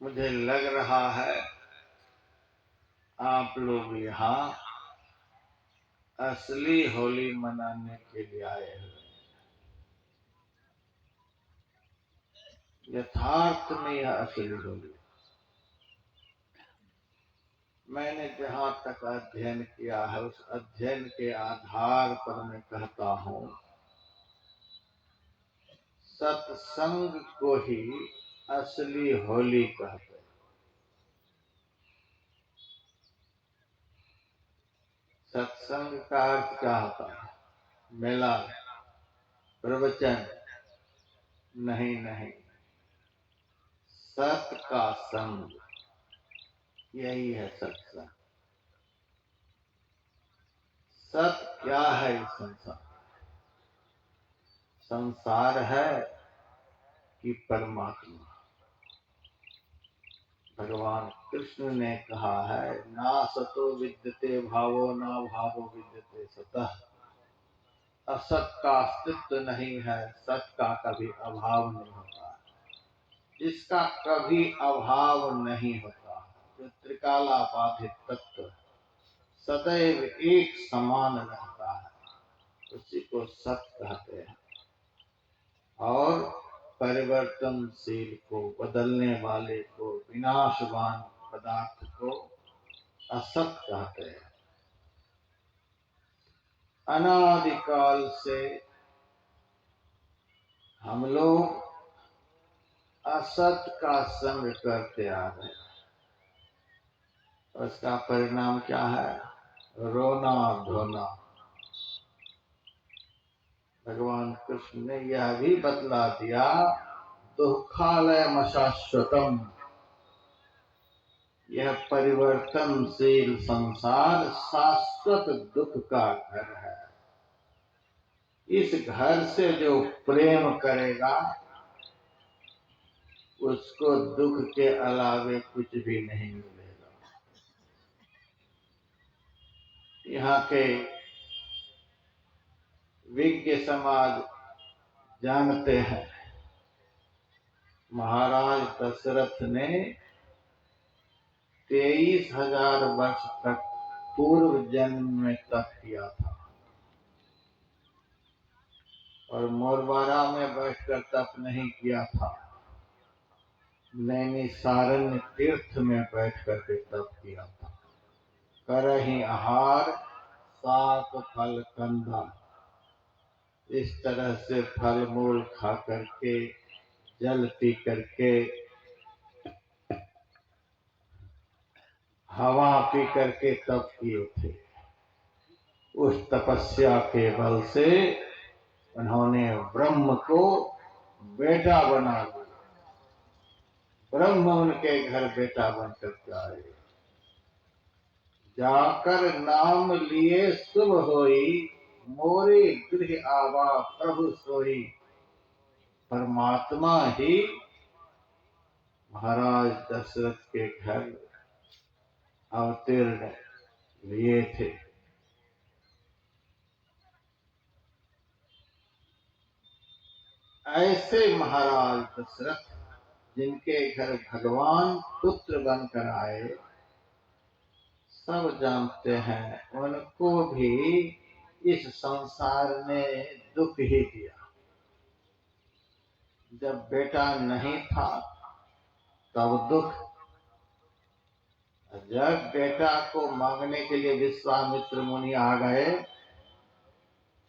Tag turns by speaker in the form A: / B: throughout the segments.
A: मुझे लग रहा है आप लोग यहाँ असली होली मनाने के लिए आए हुए। यथार्थ में यह असली होली। मैंने जहाँ तक अध्ययन किया है उस अध्ययन के आधार पर मैं कहता हूँ, सत्संग को ही असली होली कहते हैं। सत्संग का अर्थ क्या होता है? मेला, प्रवचन? नहीं नहीं, सत का संग, यही है सत्संग। सत क्या है? इस संसार संसार है कि परमात्मा? भगवान कृष्ण ने कहा है, ना सतो विद्यते भावो ना भावो विद्यते सतः। असत का अस्तित्व नहीं है, सत का कभी अभाव नहीं होता। जिसका कभी अभाव नहीं होता, जो त्रिकालाबाधित तत्व सदैव एक समान रहता है, उसी को सत कहते हैं। और परिवर्तनशील को, बदलने वाले को, विनाशवान पदार्थ को असत कहते हैं। अनादिकाल से हम लोग असत का संग करते आ रहे हैं। उसका परिणाम क्या है? रोना धोना। भगवान कृष्ण ने यह भी बतला दिया, दुःखालयम शाश्वतम। यह परिवर्तनशील संसार शाश्वत दुख का घर है। इस घर से जो प्रेम करेगा उसको दुख के अलावे कुछ भी नहीं मिलेगा। यहाँ के विज्ञ समाज जानते हैं, महाराज दशरथ ने 23,000 वर्ष तक पूर्व जन्म में तप किया था और मोरबारा में बैठकर तप नहीं किया था, नैमिषारण्य तीर्थ में बैठकर के तप किया था। करहि आहार सात फल कंदा, इस तरह से फल मूल खा करके, जल पी करके, हवा पी करके तप किए थे। उस तपस्या के बल से उन्होंने ब्रह्म को बेटा बना दिया। ब्रह्म उनके घर बेटा बनकर के आए। जाकर नाम लिए शुभ होई, मोरे गृह आवा प्रभु सोई। परमात्मा ही महाराज दशरथ के घर अवतीर्ण लिए थे। ऐसे महाराज दशरथ जिनके घर भगवान पुत्र बनकर आए, सब जानते हैं, उनको भी इस संसार ने दुख ही दिया। जब बेटा नहीं था तब दुख, जब बेटा को मांगने के लिए विश्वामित्र मुनि आ गए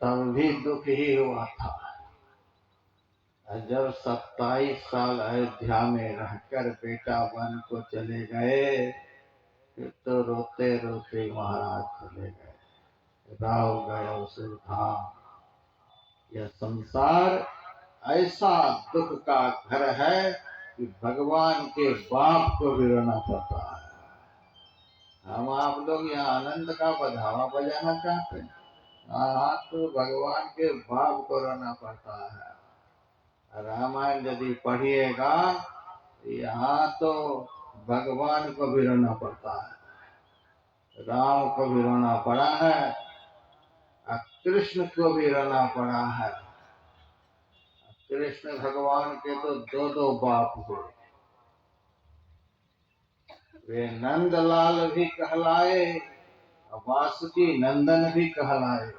A: तब भी दुख ही हुआ था। जब 27 साल अयोध्या में रहकर बेटा वन को चले गए, फिर तो रोते रोते महाराज चले गए। राव गए सुधाम। यह संसार ऐसा दुख का घर है कि भगवान के बाप को भी रोना पड़ता है। हम आप लोग यहाँ आनंद का बधावा बजाना चाहते हैं, हाँ, तो भगवान के बाप को रोना पड़ता है। रामायण यदि पढ़िएगा, यहाँ तो भगवान को भी रोना पड़ता है, राम को भी रोना पड़ा है, कृष्ण को भी रोना पड़ा है। कृष्ण भगवान के तो दो बाप हुए। वे नंदलाल भी कहलाए, वासुकी नंदन भी कहलाए।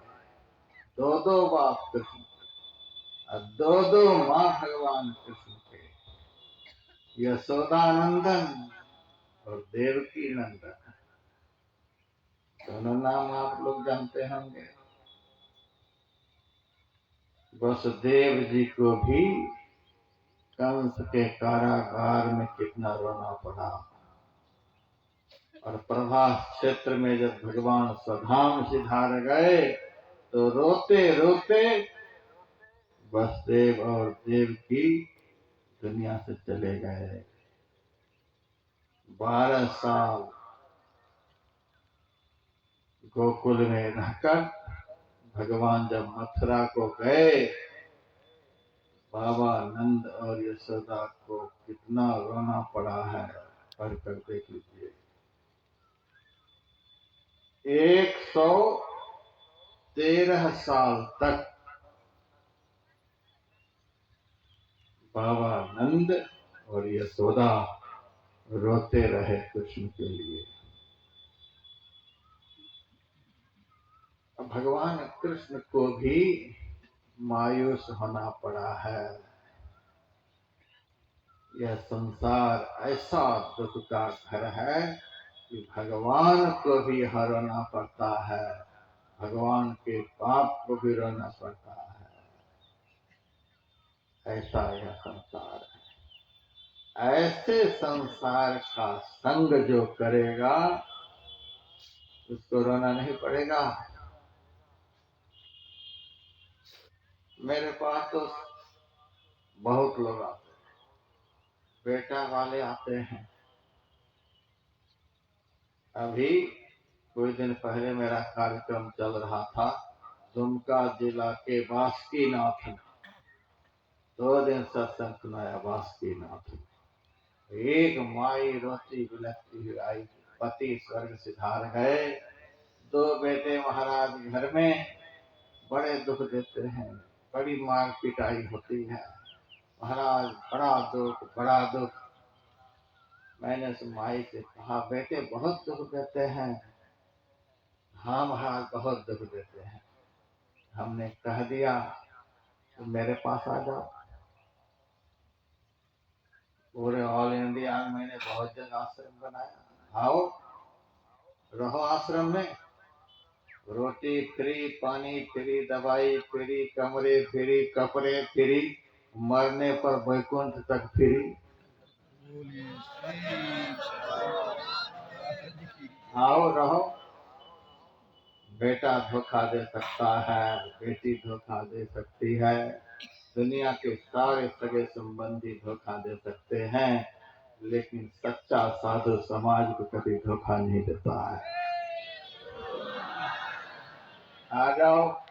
A: दो दो बाप कृष्ण और दो दो माँ भगवान कृष्ण के, यशोदानंदन और देवकी नंदन। दोनों नाम आप लोग जानते होंगे। वसुदेव जी को भी कंस के कारागार में कितना रोना पड़ा, और प्रभास क्षेत्र में जब भगवान स्वधाम सिधार गए तो रोते रोते वसुदेव और देवकी दुनिया से चले गए। 12 साल गोकुल में रहकर भगवान जब मथुरा को गए, बाबा नंद और यशोदा को कितना रोना पड़ा है, पढ़कर देख लीजिए। 113 साल तक बाबा नंद और यशोदा रोते रहे कृष्ण के लिए। भगवान कृष्ण को भी मायूस होना पड़ा है। यह संसार ऐसा दुख का घर है कि भगवान को भी रोना पड़ता है, भगवान के पाप को भी रोना पड़ता है। ऐसा यह संसार है। ऐसे संसार का संग जो करेगा उसको रोना नहीं पड़ेगा। मेरे पास तो बहुत लोग आते हैं, बेटा वाले आते हैं। अभी कुछ दिन पहले मेरा कार्यक्रम चल रहा था दुमका जिला के बासुकीनाथ में। 2 दिन सत्संग सुनाया बासुकीनाथ में। एक माई रोती बिलखती हुई आई, पति स्वर्ग सिधार गए, 2 बेटे महाराज घर में बड़े दुख देते हैं, बड़ी मार पिटाई होती है महाराज, बड़ा दुख बड़ा दुख। मैंने उस माई से कहा, बेटे बहुत दुख देते हैं। हाँ महाराज बहुत दुख देते हैं। हमने कह दिया तो मेरे पास आ जाओ। पूरे ऑल इंडिया में मैंने बहुत जगह आश्रम बनाया, आओ रहो आश्रम में। रोटी फ्री, पानी फ्री, दवाई फ्री, कमरे फ्री, कपड़े फ्री, मरने पर वैकुंठ तक फ्री। आओ रहो। बेटा धोखा दे सकता है, बेटी धोखा दे सकती है, दुनिया के सारे सगे संबंधी धोखा दे सकते हैं, लेकिन सच्चा साधु समाज को कभी धोखा नहीं देता है। आ जाओ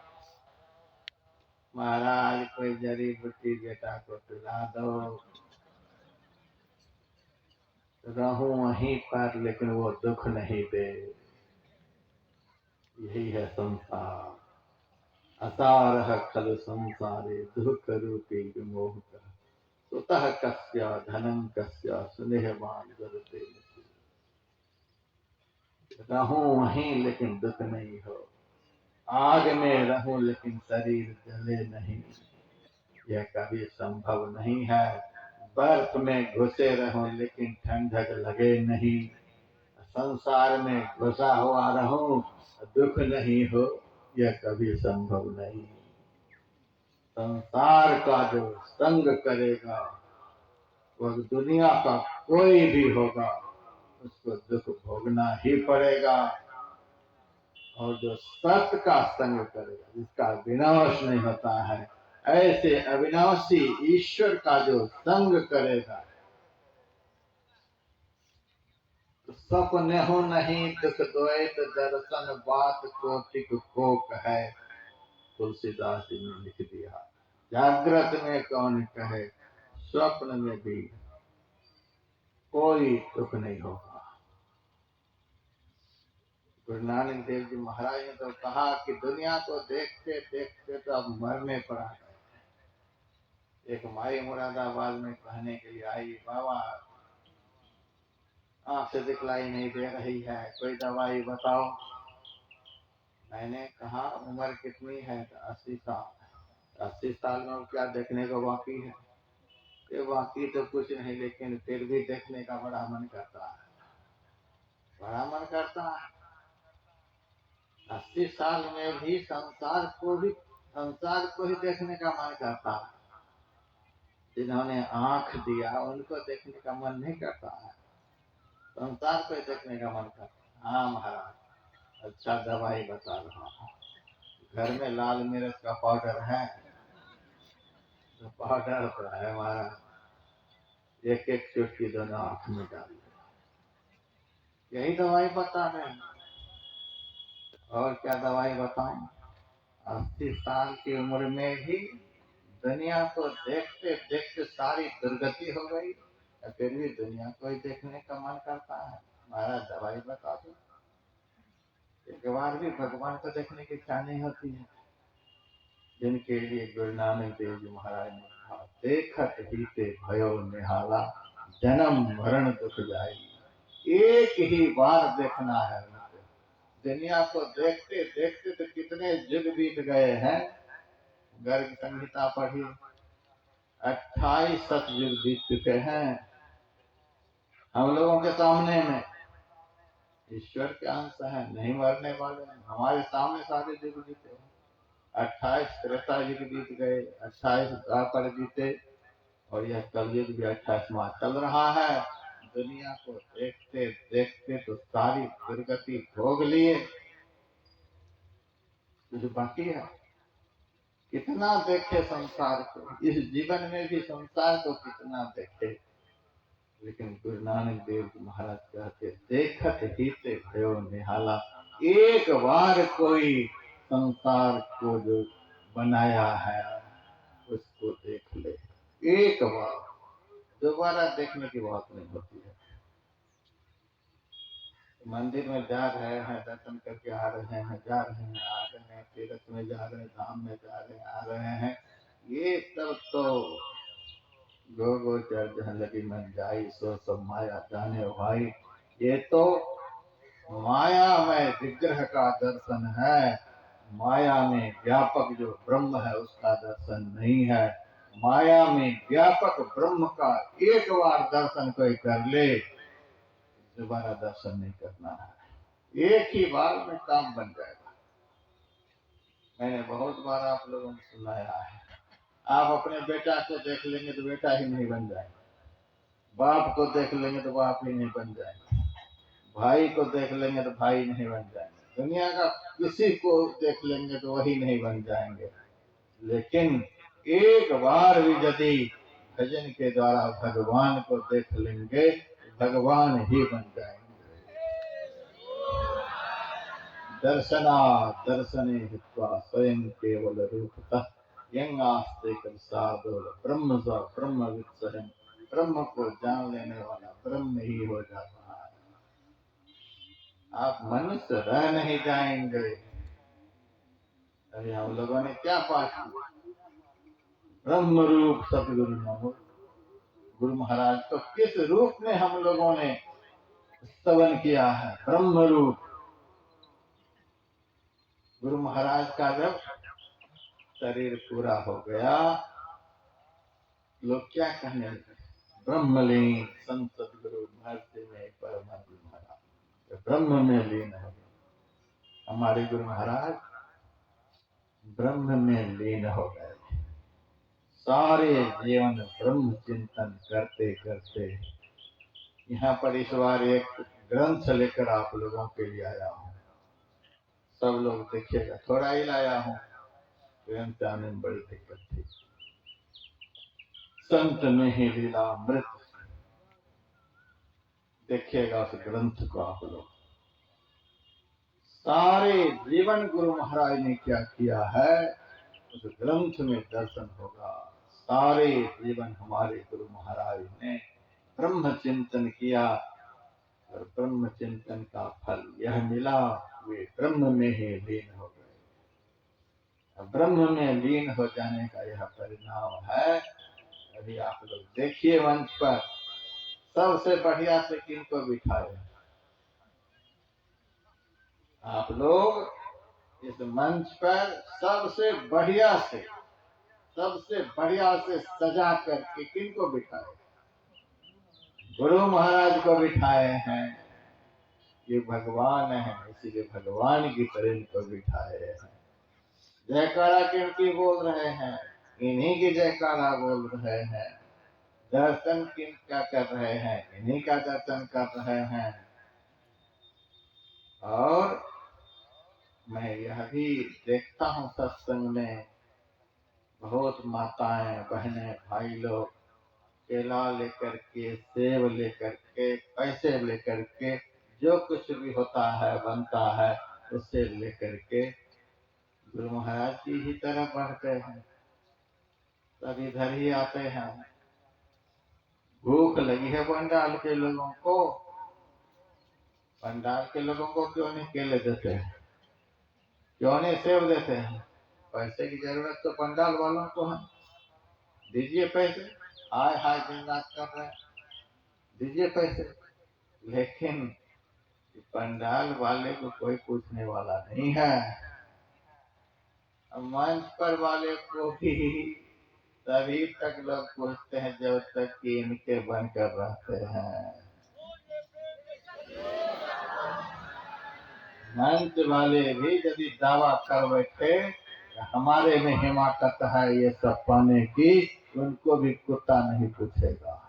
A: महाराज, कोई जड़ी बूटी बेटा को पिला दो, रहूं वहीं पर लेकिन वो दुख नहीं दे। यही है संसार। असारः खलु संसारे दुख रूपी विमोह। सुतः कस्य धनं कस्य स्नेहवान जरते। रहूं वहीं लेकिन दुख नहीं हो, आग में रहूं लेकिन शरीर जले नहीं, यह कभी संभव नहीं है। बर्फ में घुसे रहूं लेकिन ठंडक लगे नहीं, संसार में घुसा हुआ रहूं दुख नहीं हो, यह कभी संभव नहीं। संसार का जो संग करेगा वह दुनिया का कोई भी होगा उसको दुख भोगना ही पड़ेगा, और जो सत्य का संग करेगा जिसका विनाश नहीं होता है, ऐसे अविनाशी ईश्वर का जो संग करेगा तो सपने हो नहीं दुख द्वैत दर्शन बात कोटिक कोक है। तुलसीदास जी ने लिख दिया, जागृत में कौन कहे स्वप्न में भी कोई दुख नहीं होगा। गुरु नानक देव जी महाराज ने तो कहा कि दुनिया को देखते देखते तो अब मरने पर आ गए। एक माई मुरादाबाद में कहने के लिए आई, बाबा आंख से दिखलाई नहीं दे रही है, कोई दवाई बताओ। मैंने कहा उम्र कितनी है? 80 साल। 80 साल में अब क्या देखने को बाकी है? ये बाकी तो कुछ नहीं, लेकिन फिर भी देखने का बड़ा मन करता है, बड़ा मन करता है। 80 साल में भी संसार को ही देखने का मन करता है। जिन्होंने आंख दिया उनको देखने का मन नहीं करता है, संसार को ही देखने का मन करता है। हाँ महाराज, अच्छा दवाई बता रहा हूँ। घर में लाल मिर्च का पाउडर है, तो पाउडर तो है महाराज, एक एक चुटकी दोनों आंख में डाल दो, यही दवाई बता रहे हैं। और क्या दवाई बताऊं? 80 साल की उम्र में भी दुनिया को देखते देखते सारी दुर्गति हो गई, फिर भी दुनिया को ही देखने का मन करता है। महाराज दवाई बता दो। एक बार भी भगवान को देखने की इच्छा नहीं होती है। जिनके लिए गुरु नानक देव जी महाराज ने कहा, देखत ही ते भयो निहाला, जन्म मरण दुख जाई। एक ही बार देखना है उनको। दुनिया को देखते देखते तो कितने युग बीत गए हैं। गर्ग संहिता पढ़ी, 28 सतयुग बीत चुके हैं हम लोगों के सामने में। ईश्वर के अंश है, नहीं मरने वाले हैं। हमारे सामने सारे युग बीते, 28 त्रेता युग बीत गए, 28 द्वापर बीते, और यह कलयुग भी 28वां चल रहा है। दुनिया को देखते देखते तो सारी दुर्गति भोग लिए, कुछ बाकी है? कितना देखे संसार को, इस जीवन में भी संसार को कितना देखे। लेकिन गुरु नानक देव जी महाराज कहते, देखत ही ते भयो निहाला। एक बार कोई संसार को जो बनाया है उसको देख ले, एक बार, दोबारा देखने की बात नहीं होती है। मंदिर में जा रहे हैं, दर्शन करके आ रहे हैं, जा रहे हैं, आ रहे हैं, तीर्थ में जा रहे हैं, धाम में जा रहे हैं, आ रहे हैं, ये सब तो गो गोचर जहाँ लगी मन जाई, सो सब माया जाने भाई। ये तो माया में विग्रह का दर्शन है, माया में व्यापक जो ब्रह्म है उसका दर्शन नहीं है। माया में व्यापक ब्रह्म का एक बार दर्शन कोई कर ले, दोबारा दर्शन नहीं करना है। एक ही बार में काम बन जाएगा। मैंने बहुत बार आप लोगों को सुनाया है, आप अपने बेटा को देख लेंगे तो बेटा ही नहीं बन जाएगा, बाप को देख लेंगे तो बाप ही नहीं बन जाएगा, भाई को देख लेंगे तो भाई नहीं बन जाएंगे, दुनिया का किसी को देख लेंगे तो वही नहीं बन जाएंगे। लेकिन एक बार भी यदि भजन के द्वारा भगवान को देख लेंगे, भगवान ही बन जाएंगे। दर्शना दर्शने हित्वा स्वयं केवल रूपतः, यंगास्ते कर साधो ब्रह्म स ब्रह्म वित्सहन। ब्रह्म को जान लेने वाला ब्रह्म ही हो जाता है। आप मनुष्य रह नहीं जाएंगे। अभी हम लोगों ने क्या पाठ किया? ब्रह्म रूप सतगुरु नमो। गुरु महाराज तो किस रूप में हम लोगों ने स्तवन किया है? ब्रह्म रूप। गुरु महाराज का जब शरीर पूरा हो गया, लोग क्या कहने लगे? ब्रह्मलीन संत सदगुरु महर्षि में परम महाराज ब्रह्म में लीन हो गए। हमारे गुरु महाराज ब्रह्म में लीन हो गए, सारे जीवन ब्रह्म चिंतन करते करते। यहाँ पर इस बार एक ग्रंथ लेकर आप लोगों के लिए आया हूँ, सब लोग देखिएगा, थोड़ा ही लाया हूँ, ग्रंथ आने में बड़ी दिक्कत थी। संत में ही लीला मृत, देखिएगा उस ग्रंथ को आप लोग। सारे जीवन गुरु महाराज ने क्या किया है उस ग्रंथ में दर्शन होगा। सारे जीवन हमारे गुरु महाराज ने ब्रह्म चिंतन किया, और ब्रह्म चिंतन का फल यह मिला, वे ब्रह्म में ही लीन हो गए। ब्रह्म में लीन हो जाने का यह परिणाम है। अभी आप लोग देखिए मंच पर सबसे बढ़िया से किनको बिठाए? आप लोग इस मंच पर सबसे बढ़िया से सजा करके किनको बिठाए? गुरु महाराज को बिठाए हैं। ये भगवान है, इसीलिए भगवान की तरह इनको बिठाए हैं। जयकारा किनकी बोल रहे हैं? इन्हीं की जयकारा बोल रहे हैं। दर्शन किनका कर रहे हैं? इन्हीं का दर्शन कर रहे हैं। और मैं यह भी देखता हूँ सत्संग में बहुत माताएं, बहनें, भाई लोग केला लेकर के, सेब लेकर के, पैसे लेकर के, जो कुछ भी होता है बनता है उससे लेकर के गुरु महाराज की ही तरफ बढ़ते हैं। सब इधर ही आते हैं। भूख लगी है पंडाल के लोगों को, पंडाल के लोगों को क्यों नहीं केले देते हैं? क्यों नहीं सेब देते हैं? पैसे की जरूरत तो पंडाल वालों को है। दीजिए पैसे, हाय हाय दिन रात कर रहे हैं, दीजिए पैसे। लेकिन पंडाल वाले को कोई पूछने वाला नहीं है। मंच पर वाले को भी तभी तक लोग पूछते हैं जब तक कि इनके बनकर रहते हैं। मंच वाले भी यदि दावा कर बैठे हमारे में हिमाकत है ये सब पाने की, उनको भी कुत्ता नहीं पूछेगा।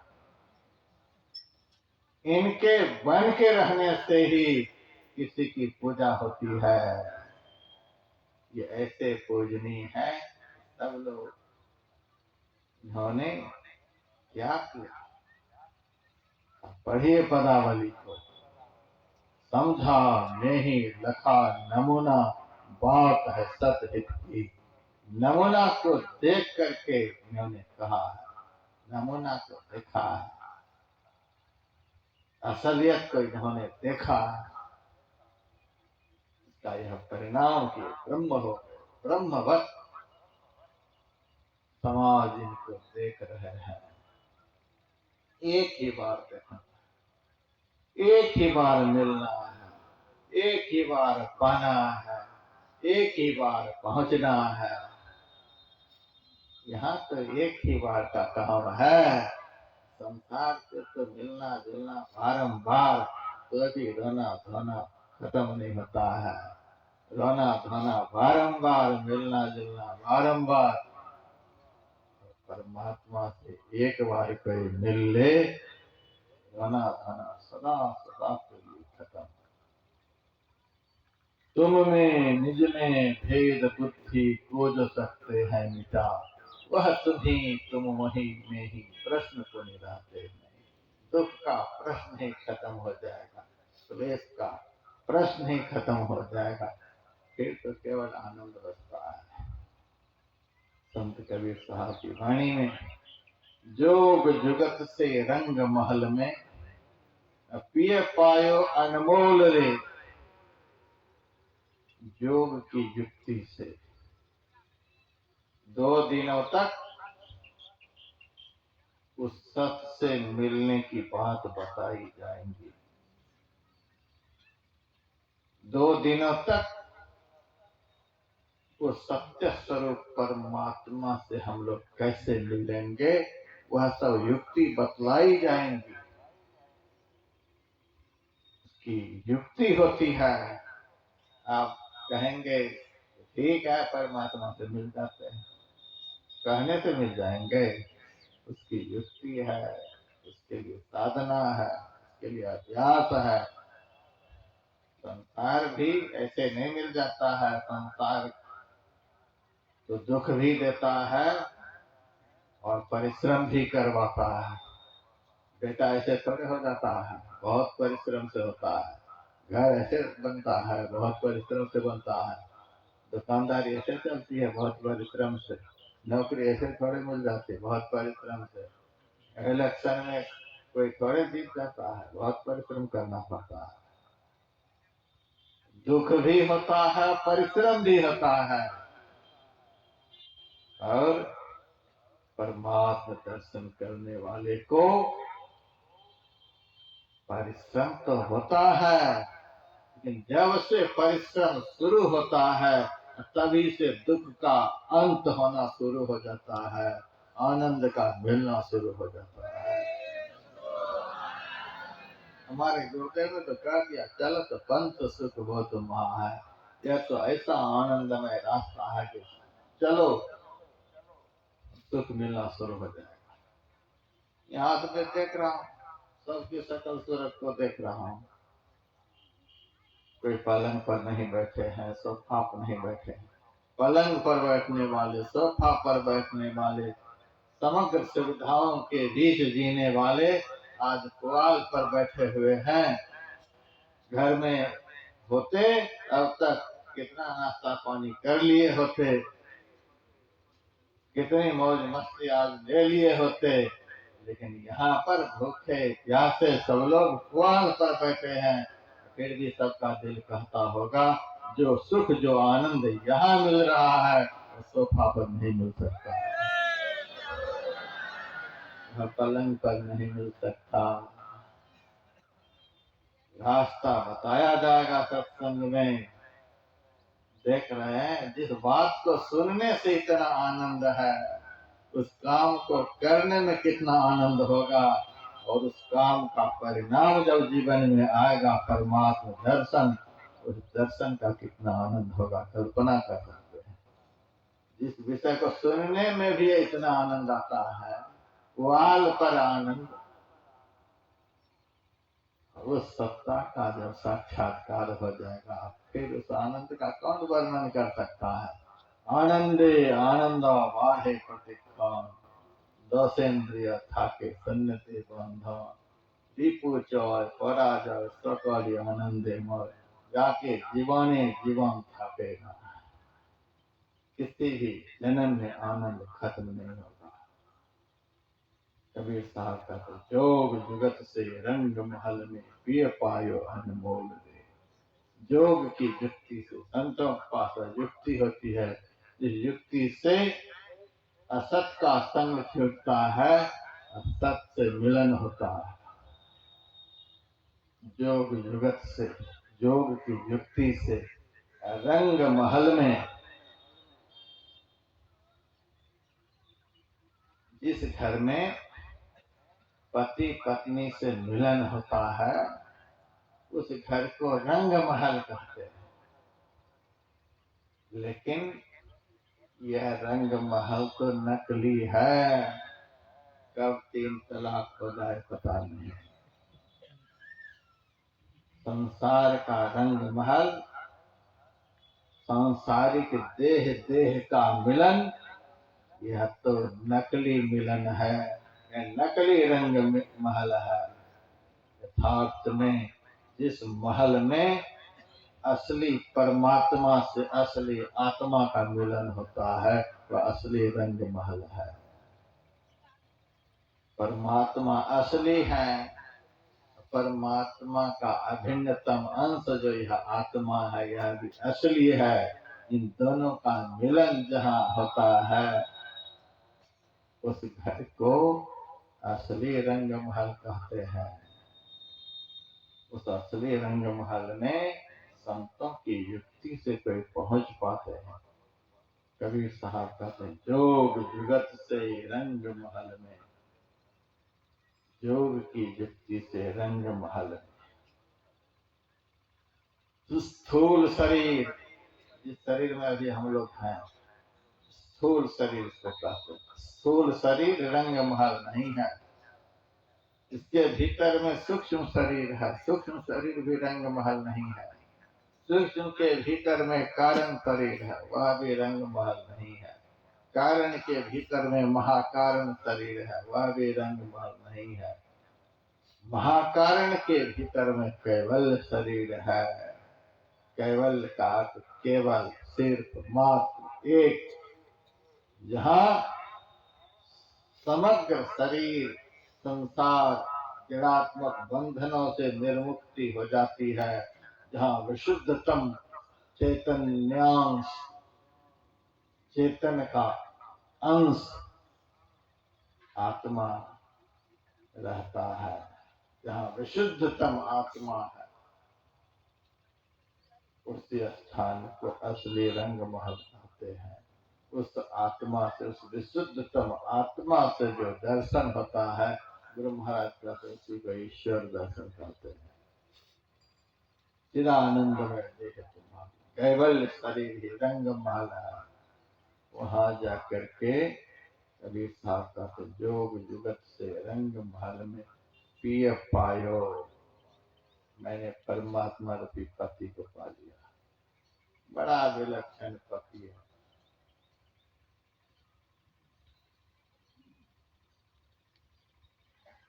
A: इनके बन के रहने से ही किसी की पूजा होती है। ये ऐसे पूजनीय है। सब लोग इन्होंने क्या किया? पढ़िए पदावली को, समझा नहीं लखा नमूना, बात है सतहित की। नमूना को देख करके इन्होंने कहा है, नमूना को देखा है, असलियत को इन्होंने देखा है। इसका यह परिणाम कि ब्रह्म हो, ब्रह्मवत समाज इनको देख रहे हैं। एक ही बार देखना, एक ही बार मिलना है, एक ही बार पाना है, एक ही बार पहुंचना है। यहाँ तो एक ही बार का काम है। संसार से तो मिलना जुलना बारंबार, तो भी रोना धोना खत्म नहीं होता है। रोना धोना बारंबार, मिलना जुलना बारंबार। परमात्मा से एक बार कोई मिल ले, रोना धोना सदा सदा के लिए खत्म। तुम में निज में भेद बुद्धि को जो सकते हैं मिटा, वह तुम्ही तुम वही में ही प्रश्न को निराते नहीं। दुख का प्रश्न ही खत्म हो जाएगा, क्लेश का प्रश्न ही खत्म हो जाएगा, फिर तो केवल आनंद बचता है। संत कबीर साहब की वाणी में, जोग जुगत से रंग महल में, पिय पायो अनमोल रे। योग की युक्ति से 2 दिनों तक उस सत्य से मिलने की बात बताई जाएंगी। 2 दिनों तक वो सत्य स्वरूप परमात्मा से हम लोग कैसे मिलेंगे, वह सब युक्ति बतलाई जाएंगी। उसकी युक्ति होती है। आप कहेंगे ठीक है परमात्मा से मिल जाते हैं, कहने से मिल जाएंगे? उसकी युक्ति है, उसके लिए साधना है, उसके लिए अभ्यास है। संसार भी ऐसे नहीं मिल जाता है। संसार तो दुख भी देता है और परिश्रम भी करवाता है। बेटा ऐसे थोड़े हो जाता है, बहुत परिश्रम से होता है। घर ऐसे बनता है, बहुत परिश्रम से बनता है। दुकानदारी ऐसे चलती है, बहुत परिश्रम से। नौकरी ऐसे थोड़े मिल जाती है, बहुत परिश्रम से। इलेक्शन में कोई थोड़े जीत जाता है, बहुत परिश्रम करना पड़ता है। दुख भी होता है, परिश्रम भी होता है। और परमात्मा दर्शन करने वाले को परिश्रम तो होता है, लेकिन जब से परिश्रम शुरू होता है तभी से दुख का अंत होना शुरू हो जाता है, आनंद का मिलना शुरू हो जाता है। हमारे गुरुदेव ने तो कह दिया, चलो तो पंथ सुख बहुत महा है। यह तो ऐसा आनंदमय रास्ता है कि चलो सुख मिलना शुरू हो जाएगा। यहाँ तो मैं देख रहा हूँ, सबकी सकल सूरत को देख रहा हूँ। कोई पलंग पर नहीं बैठे हैं, सोफा पर नहीं बैठे हैं। पलंग पर बैठने वाले, सोफा पर बैठने वाले, समग्र सुविधाओं के बीच जीने वाले आज पुआल पर बैठे हुए हैं। घर में होते अब तक कितना नाश्ता पानी कर लिए होते, कितनी मौज मस्ती आज ले लिए होते, लेकिन यहाँ पर भूखे प्यासे सब लोग पुआल पर बैठे हैं। फिर भी सबका दिल कहता होगा, जो सुख जो आनंद यहाँ मिल रहा है वो सोफा पर नहीं मिल सकता, पलंग पर नहीं मिल सकता। रास्ता बताया जाएगा सत्संग में। देख रहे हैं, जिस बात को सुनने से इतना आनंद है, उस काम को करने में कितना आनंद होगा, और उस काम का परिणाम जब जीवन में आएगा, परमात्मा दर्शन, उस दर्शन का कितना आनंद होगा, कल्पना कर सकते हैं। जिस विषय को सुनने में भी इतना आनंद आता है, वाल पर आनंद, उस सत्ता का जब साक्षात्कार हो जाएगा, फिर उस आनंद का कौन वर्णन कर सकता है। आनंदे आनंद बाढ़े प्रतिक्षण, दशेन्द्रिय थाके सन्नते बंधन, दीपू चौय पराजय सकल आनंदे मय, जाके जीवाने जीवन थाकेगा। किसी भी जन्म में आनंद खत्म नहीं होगा। कबीर साहब का तो जोग जुगत से रंग महल में पिय पायो अनमोल दे। जोग की युक्ति से, संतों के पास युक्ति होती है, जिस युक्ति से असत का संग छूटता है, असत से मिलन होता है। जोग जुगत से, जोग की युक्ति से रंग महल में, जिस घर में पति पत्नी से मिलन होता है, उस घर को रंग महल कहते हैं। लेकिन यह रंग महल तो नकली है, कब 3 तलाक हो जाए पता नहीं। संसार का रंग महल, सांसारिक देह देह का मिलन, यह तो नकली मिलन है, यह नकली रंग महल है। यथार्थ में जिस महल में असली परमात्मा से असली आत्मा का मिलन होता है, वह असली रंग महल है। परमात्मा असली है, परमात्मा का अभिन्नतम अंश जो यह आत्मा है, यह भी असली है। इन दोनों का मिलन जहाँ होता है, उस घर को असली रंग महल कहते हैं। उस असली रंग महल में संतों की युक्ति से कोई पहुंच पाते हैं। कबीर साहब कहते हैं, जोग जुगत से रंग महल में, जोग की युक्ति से रंग महल में। स्थूल शरीर, जिस शरीर में अभी हम लोग हैं, स्थूल शरीर को कहते हैं। स्थूल शरीर रंग महल नहीं है, इसके भीतर में सूक्ष्म शरीर है, सूक्ष्म शरीर भी रंग महल नहीं है। सूक्ष्म के भीतर में कारण शरीर है, वह भी रंग महल नहीं है। कारण के भीतर में महाकारण शरीर है, वह भी रंग महल नहीं है। महाकारण के भीतर में कैवल्य शरीर है। कैवल्य का अर्थ केवल, सिर्फ, मात्र, एक, जहाँ समग्र शरीर संसार जड़ात्मक बंधनों से निर्मुक्ति हो जाती है, जहाँ विशुद्धतम चैतन्यांश, चेतन का अंश आत्मा रहता है। जहाँ विशुद्धतम आत्मा है, उसी स्थान को असली रंग महल कहते हैं। उस आत्मा से, उस विशुद्धतम आत्मा से जो दर्शन होता है, गुरु महाराज कहते उसी को ईश्वर दर्शन कहते हैं। चिदानंद में देख तुम्हारा कैवल्य शरीर ही रंग महल है। वहां जाकर के कबीर साहब का तो जोग जुगत से रंग महल में पिय पायो, मैंने परमात्मा रूपी पति को पा लिया। बड़ा विलक्षण पति है।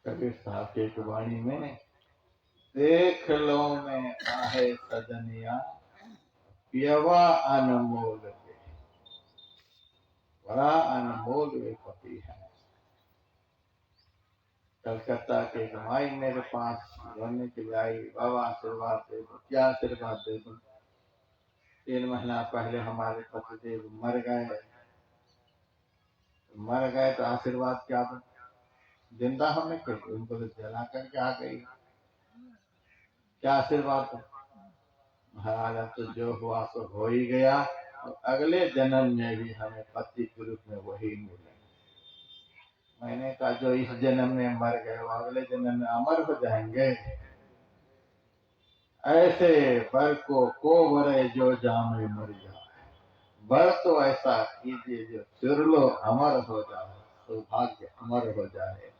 A: कबीर साहब की एक वाणी में, देख लो मैं आहे सजनिया, पियवा अनमोल के। बड़ा अनमोल वे पति है। कलकत्ता के माई मेरे पास रोने के लिए आई, बाबा आशीर्वाद दे दो। क्या आशीर्वाद दे दो? 3 महीना पहले हमारे पतिदेव मर गए। मर गए तो आशीर्वाद क्या दो? जिंदा होने के लिए उनको तो जला करके आ गई। क्या आशीर्वाद दो? महाराज अब तो जो हुआ सो हो ही गया, और अगले जन्म में भी हमें पति के रूप में वही मिले। मैंने कहा जो इस जन्म में मर गए वो अगले जन्म में अमर हो जाएंगे। ऐसे वर को वरे जो जामे मर जाए, वर तो ऐसा कीजिए जो चुरलो अमर हो जाए, सौभाग्य अमर हो जाए।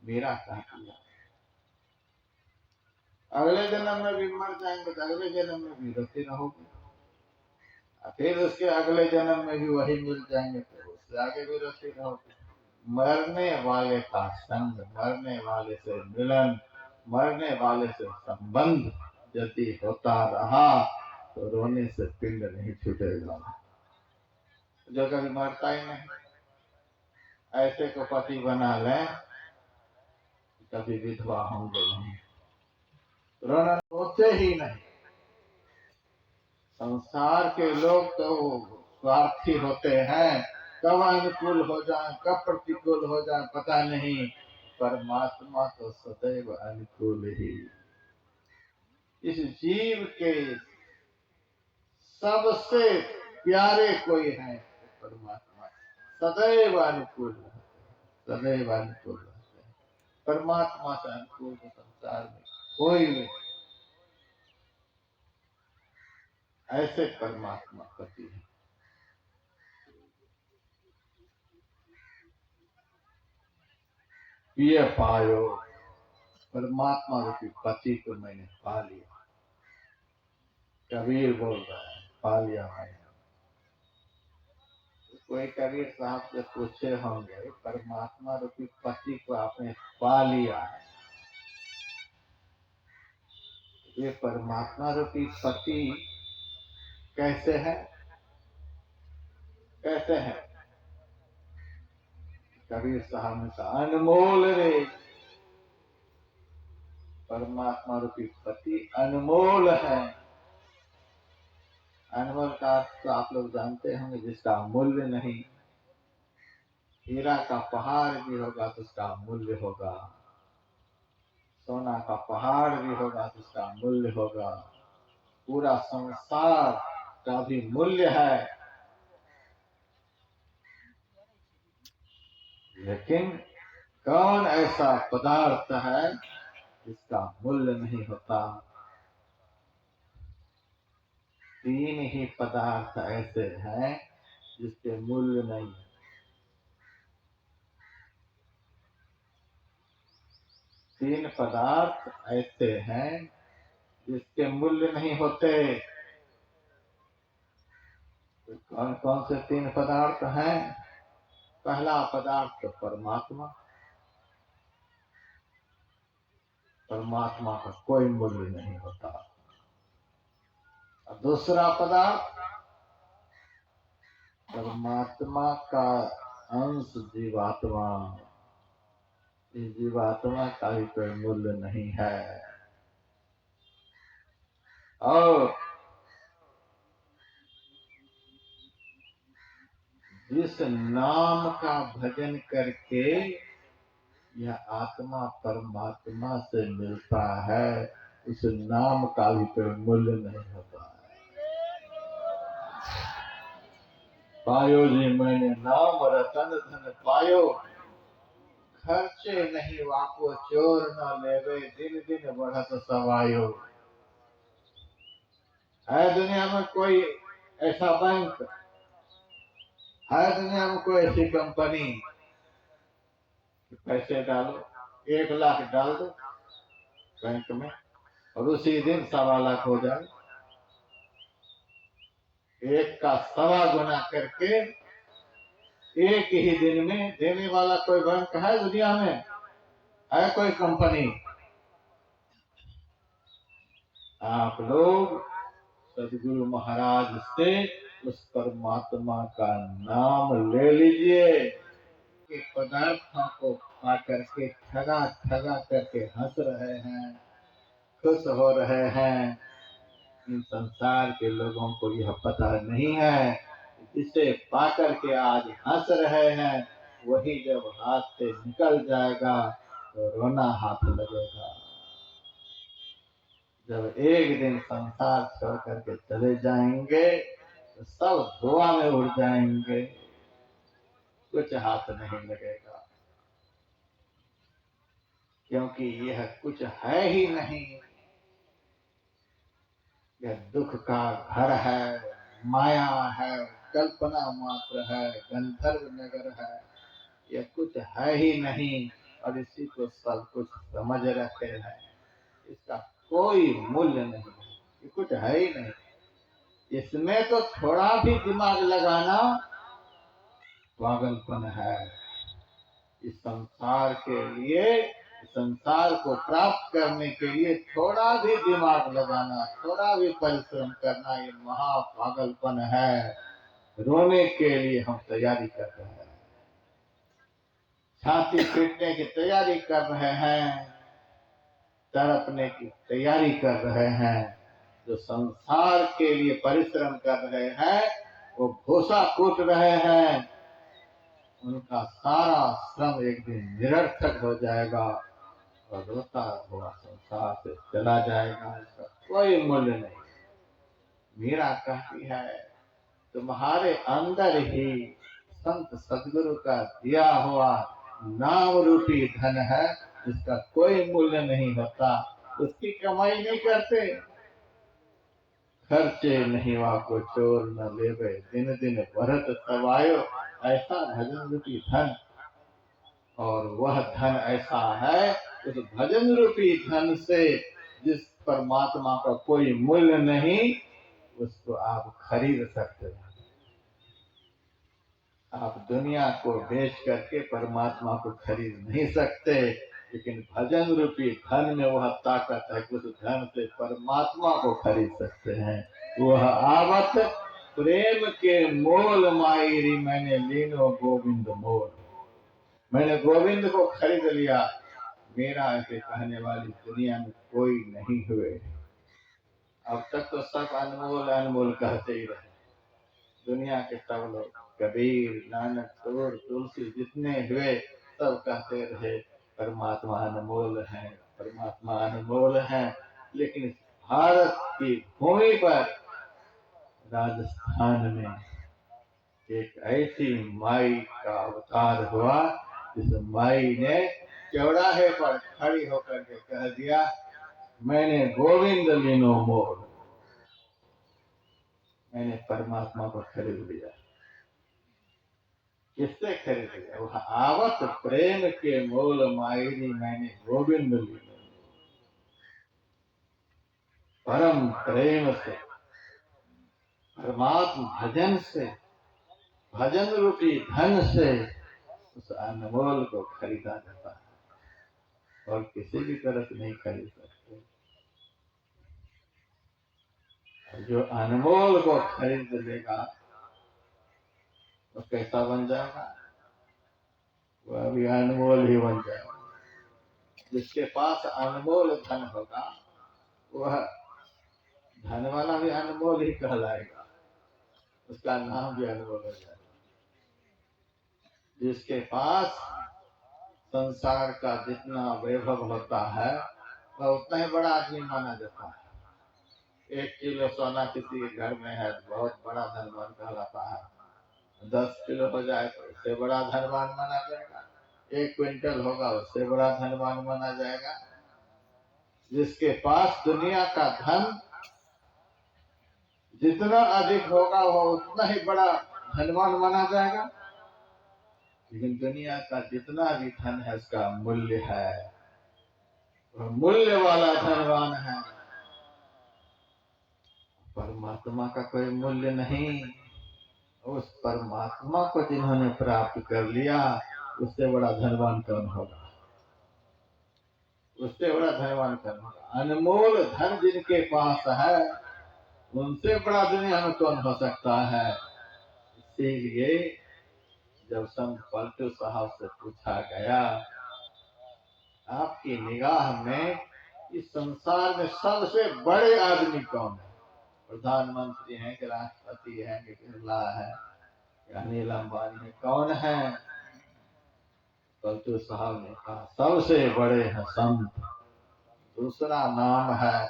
A: मेरा कह दिया अगले जन्म में भी मर जाएंगे तो अगले जन्म में भी रोते रहोगे, फिर उसके अगले जन्म में भी वही मिल जाएंगे तो उससे आगे भी रोते रहोगे। मरने वाले का संग, मरने वाले से मिलन, मरने वाले से संबंध यदि होता रहा तो रोने से पिंड नहीं छूटेगा। जो कभी मरता ही नहीं, ऐसे को पति बना लें, कभी विधवा होंगे नहीं, रोना होते ही नहीं। संसार के लोग तो स्वार्थी होते हैं, कब अनुकूल हो जाए कब प्रतिकूल हो जाए पता नहीं, परमात्मा तो सदैव अनुकूल ही। इस जीव के सबसे प्यारे कोई है तो परमात्मा, सदैव अनुकूल रहते हैं, सदैव अनुकूल रहते हैं। परमात्मा से अनुकूल तो संसार में कोई नहीं। ऐसे परमात्मा पति है। पिय पायो, परमात्मा रूपी पति को मैंने पा लिया। कबीर बोल रहा है पा लिया मैंने। कोई कबीर साहब से पूछे होंगे परमात्मा रूपी पति को आपने पा लिया, ये परमात्मा रूपी पति कैसे है? कैसे है? कबीर साहब ने कहा अनमोल रे, परमात्मा रूपी पति अनमोल है। अनमोल का तो आप लोग जानते होंगे, जिसका मूल्य नहीं। हीरा का पहाड़ भी होगा तो उसका मूल्य होगा, सोना का पहाड़ भी होगा तो उसका मूल्य होगा, पूरा संसार का भी मूल्य है। लेकिन कौन ऐसा पदार्थ है जिसका मूल्य नहीं होता? 3 ही पदार्थ ऐसे हैं जिसके मूल्य नहीं है। 3 पदार्थ ऐसे हैं जिसके मूल्य नहीं होते। तो कौन कौन से 3 पदार्थ हैं? पहला पदार्थ तो परमात्मा, परमात्मा का कोई मूल्य नहीं होता। और दूसरा पदार्थ परमात्मा का अंश जीवात्मा, इस जीवात्मा का भी कोई मूल्य नहीं है। और जिस नाम का भजन करके यह आत्मा परमात्मा से मिलता है, उस नाम का भी कोई मूल्य नहीं होता है। पायो जी मैंने नाम रतन धन पायो, खर्चे नहीं वापो चोर न लेवे, दिन दिन बढ़त सवायो। है दुनिया में कोई ऐसा बैंक, है दुनिया में कोई ऐसी कंपनी कि पैसे डालो, 1 लाख डाल दो बैंक में और उसी दिन 1.25 लाख हो जाए। एक का 1.25 गुना करके एक ही दिन में देने वाला कोई बैंक है दुनिया में? है कोई कंपनी? आप लोग सदगुरु महाराज से उस परमात्मा का नाम ले लीजिए कि पदार्थों को पा करके ठगा ठगा करके हंस रहे हैं, खुश हो रहे हैं। इन संसार के लोगों को यह पता नहीं है, जिसे पा करके आज हंस रहे हैं वही जब हाथ से निकल जाएगा तो रोना हाथ लगेगा। जब एक दिन संसार छोड़ करके चले जाएंगे तो सब धुआं में उड़ जाएंगे, कुछ हाथ नहीं लगेगा, क्योंकि यह कुछ है ही नहीं। यह दुख का घर है, माया है, कल्पना मात्र है, गंधर्व नगर है, यह कुछ है ही नहीं। और इसी को सब कुछ समझ रखे हैं, इसका कोई मूल्य नहीं, ये कुछ है ही नहीं। इसमें तो थोड़ा भी दिमाग लगाना पागलपन है। इस संसार के लिए, संसार को प्राप्त करने के लिए थोड़ा भी दिमाग लगाना, थोड़ा भी परिश्रम करना, ये महा पागलपन है। रोने के लिए हम तैयारी कर रहे हैं, छाती पीटने की तैयारी कर रहे हैं, तड़पने की तैयारी कर रहे हैं। जो संसार के लिए परिश्रम कर रहे हैं वो भूसा कूट रहे हैं, उनका सारा श्रम एक दिन निरर्थक हो जाएगा और रोता हुआ संसार से चला जाएगा, इसका कोई मूल्य नहीं। मीरा कहती है तुम्हारे अंदर ही संत सदगुरु का दिया हुआ नाम रूपी धन है, जिसका कोई मूल्य नहीं होता, उसकी कमाई नहीं करते। खर्चे नहीं वाको चोर न लेवे, दिन दिन बढ़त सवायो, ऐसा भजन रूपी धन। और वह धन ऐसा है, उस भजन रूपी धन से जिस परमात्मा का कोई मूल्य नहीं, उसको आप खरीद सकते हैं। आप दुनिया को बेच करके परमात्मा को खरीद नहीं सकते, लेकिन भजन रूपी धन में वह ताकत है कि उस धन से परमात्मा को खरीद सकते हैं। वह आवत प्रेम के मोल मायरी, मैंने लीनो गोविंद मोल, मैंने गोविंद को खरीद लिया। मेरा ऐसे कहने वाली दुनिया में कोई नहीं हुए। अब तक तो सब अनमोल अनमोल कहते ही रहे, दुनिया के सब लोग, कबीर, नानक, तोर, तुलसी जितने हुए सब कहते रहे परमात्मा अनमोल है, परमात्मा अनमोल है। लेकिन भारत की भूमि पर राजस्थान में एक ऐसी माई का अवतार हुआ, जिस माई ने चौराहे पर खड़ी होकर के कह दिया मैंने गोविंद लीनो मोल, मैंने परमात्मा को खरीद लिया। किससे खरीद लिया? वह आवत प्रेम के मोल मायरी, मैंने गोविंद लीनो, परम प्रेम से, परमात्मा भजन से, भजन रूपी धन से उस अनमोल को खरीदा जाता है और किसी भी तरह से नहीं खरीद सकते। जो अनमोल को खरीद लेगा तो कैसा बन जाएगा? वह भी अनमोल ही बन जाएगा। जिसके पास अनमोल धन होगा वह धन वाला भी अनमोल ही कहलाएगा, उसका नाम भी अनमोल हो जाएगा। जिसके पास संसार का जितना वैभव होता है वह उतना ही बड़ा आदमी माना जाता है। 1 किलो सोना किसी के घर में है तो बहुत बड़ा धनवान कहलाता है। 10 किलो हो जाए तो उससे बड़ा धनवान माना जाएगा। 1 क्विंटल होगा उससे बड़ा धनवान माना जाएगा। जिसके पास दुनिया का धन जितना अधिक होगा वह उतना ही बड़ा धनवान माना जाएगा। लेकिन दुनिया का जितना भी धन है उसका मूल्य है, वह मूल्य वाला धनवान है। परमात्मा का कोई मूल्य नहीं। उस परमात्मा को जिन्होंने प्राप्त कर लिया उससे बड़ा धनवान कौन होगा? उससे बड़ा धनवान कौन होगा? अनमोल धन जिनके पास है उनसे बड़ा दुनिया में कौन हो सकता है? इसीलिए जब संत पलटू साहब से पूछा गया आपकी निगाह में इस संसार में सबसे बड़े आदमी कौन है? प्रधानमंत्री हैं कि राष्ट्रपति हैं कि बिरला है या अनिल अंबानी है, कौन है? पलटू साहब ने कहा सबसे बड़े हैं संत। दूसरा नाम है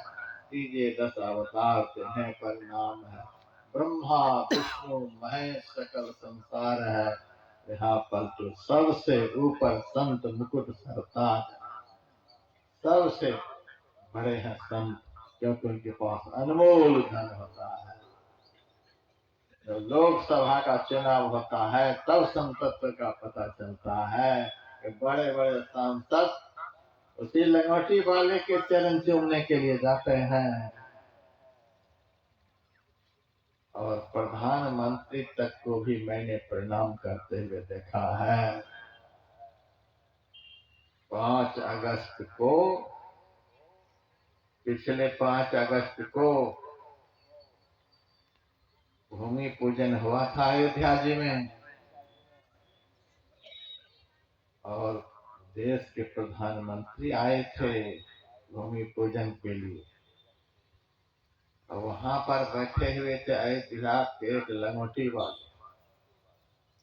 A: तीजे 10 अवतार के हैं पर नाम है ब्रह्मा विष्णु महेश सकल संसार है। यहाँ पलटू सबसे ऊपर संत मुकुट सरताज, सबसे बड़े हैं संत, क्योंकि उनके पास अनमोल धन होता है। जब लोकसभा का चुनाव होता है तब संतत्व का पता चलता है कि बड़े बड़े सांसद उसी लंगोटी वाले के चरण चूमने के लिए जाते हैं और प्रधानमंत्री तक को भी मैंने प्रणाम करते हुए देखा है। 5 अगस्त को, पिछले 5 अगस्त को भूमि पूजन हुआ था अयोध्या जी में और देश के प्रधानमंत्री आए थे भूमि पूजन के लिए। और वहां पर बैठे हुए थे अयोध्या के एक लंगोटी वाले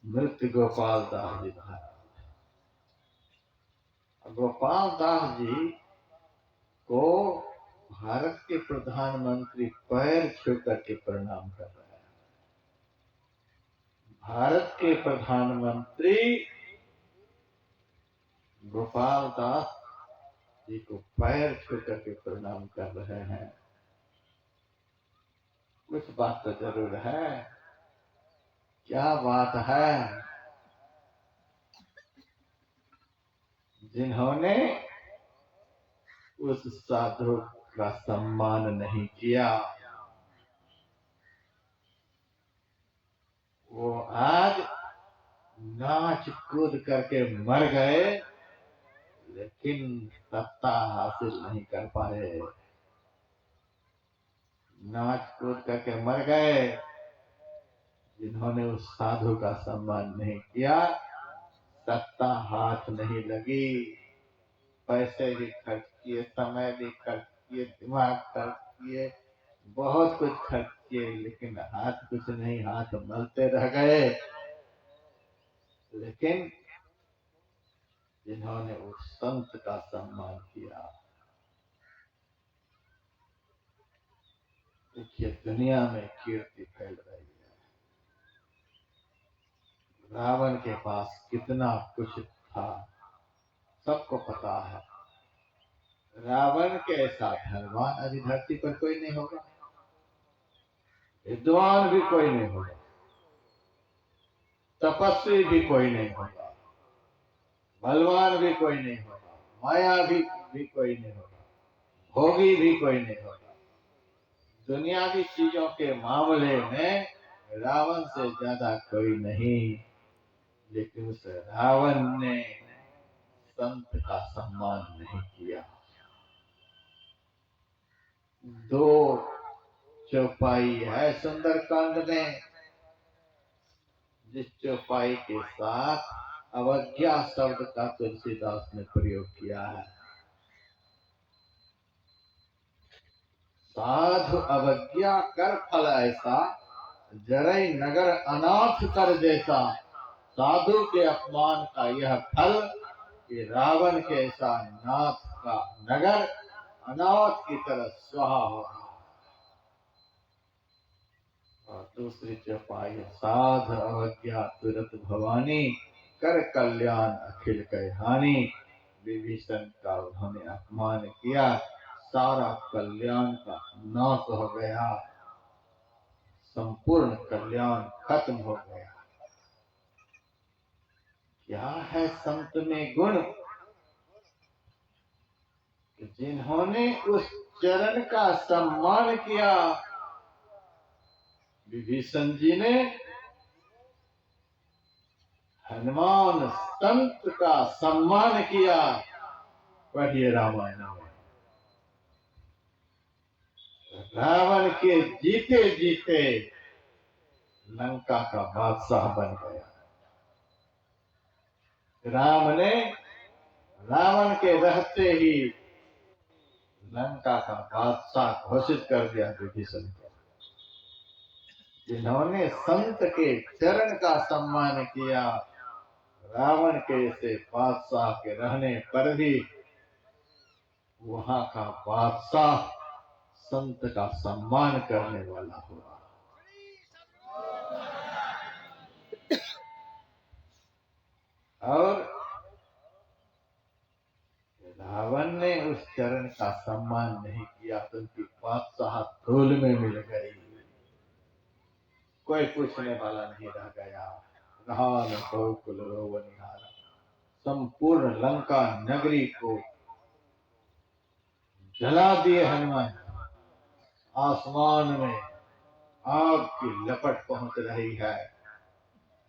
A: नृत्य गोपाल दास जी महाराज। गोपाल दास जी को भारत के प्रधानमंत्री पैर छू करके प्रणाम कर रहे हैं। भारत के प्रधानमंत्री गोपाल दास जी को पैर छू करके प्रणाम कर रहे हैं। कुछ बात तो जरूर है। क्या बात है? जिन्होंने उस साधु का सम्मान नहीं किया वो आज नाच कूद करके मर गए लेकिन सत्ता हासिल नहीं कर पाए। नाच कूद करके मर गए जिन्होंने उस साधु का सम्मान नहीं किया। सत्ता हाथ नहीं लगी, पैसे भी खर्च किए, समय भी खर्च किए, दिमाग खर्च किए, बहुत कुछ खर्च किए, लेकिन हाथ कुछ नहीं, हाथ मलते रह गए। लेकिन जिन्होंने उस संत का सम्मान किया, देखिए दुनिया में कीर्ति फैल रही है। रावण के पास कितना कुछ था सबको पता है। रावण के ऐसा धनवान अभी धरती पर कोई नहीं होगा, विद्वान भी कोई नहीं होगा, तपस्वी भी कोई नहीं होगा, बलवान भी कोई नहीं होगा, माया भी कोई नहीं होगा, भोगी भी कोई नहीं होगा। दुनियावी चीजों के मामले में रावण से ज्यादा कोई नहीं, लेकिन उस रावण ने संत का सम्मान नहीं किया। 2 चौपाई है सुंदरकांड में, जिस चौपाई के साथ अवज्ञा शब्द का तुलसीदास ने प्रयोग किया है। साधु अवज्ञा कर फल ऐसा, जरई नगर अनाथ कर जैसा। साधु के अपमान का यह फल कि रावण के ऐसा नाथ का नगर अनाथ की तरह स्वाहा हो रहा। और दूसरी चौपाई, साध अवज्ञा तुरत भवानी, कर कल्याण अखिल कह हानि। विभीषण का उन्होंने अपमान किया, सारा कल्याण का नाश हो गया, संपूर्ण कल्याण खत्म हो गया। क्या है संत में गुण कि जिन्होंने उस चरण का सम्मान किया। विभीषण जी ने हनुमान संत का सम्मान किया। पढ़िए रामायण में, रावण के जीते जीते लंका का बादशाह बन गया। राम ने रावण के रहते ही लंका का बादशाह घोषित कर दिया विभीषण को। जिन्होंने संत के चरण का सम्मान किया, रावण के से बादशाह के रहने पर भी वहां का बादशाह संत का सम्मान करने वाला हुआ। और रावण ने उस चरण का सम्मान नहीं किया तो उनकी बादशाह धूल में मिल गई। कोई पूछने वाला नहीं रह गया। कुल रोवनिहारा, संपूर्ण लंका नगरी को जला दिए हनुमान। आसमान में आग की लपट पहुंच रही है।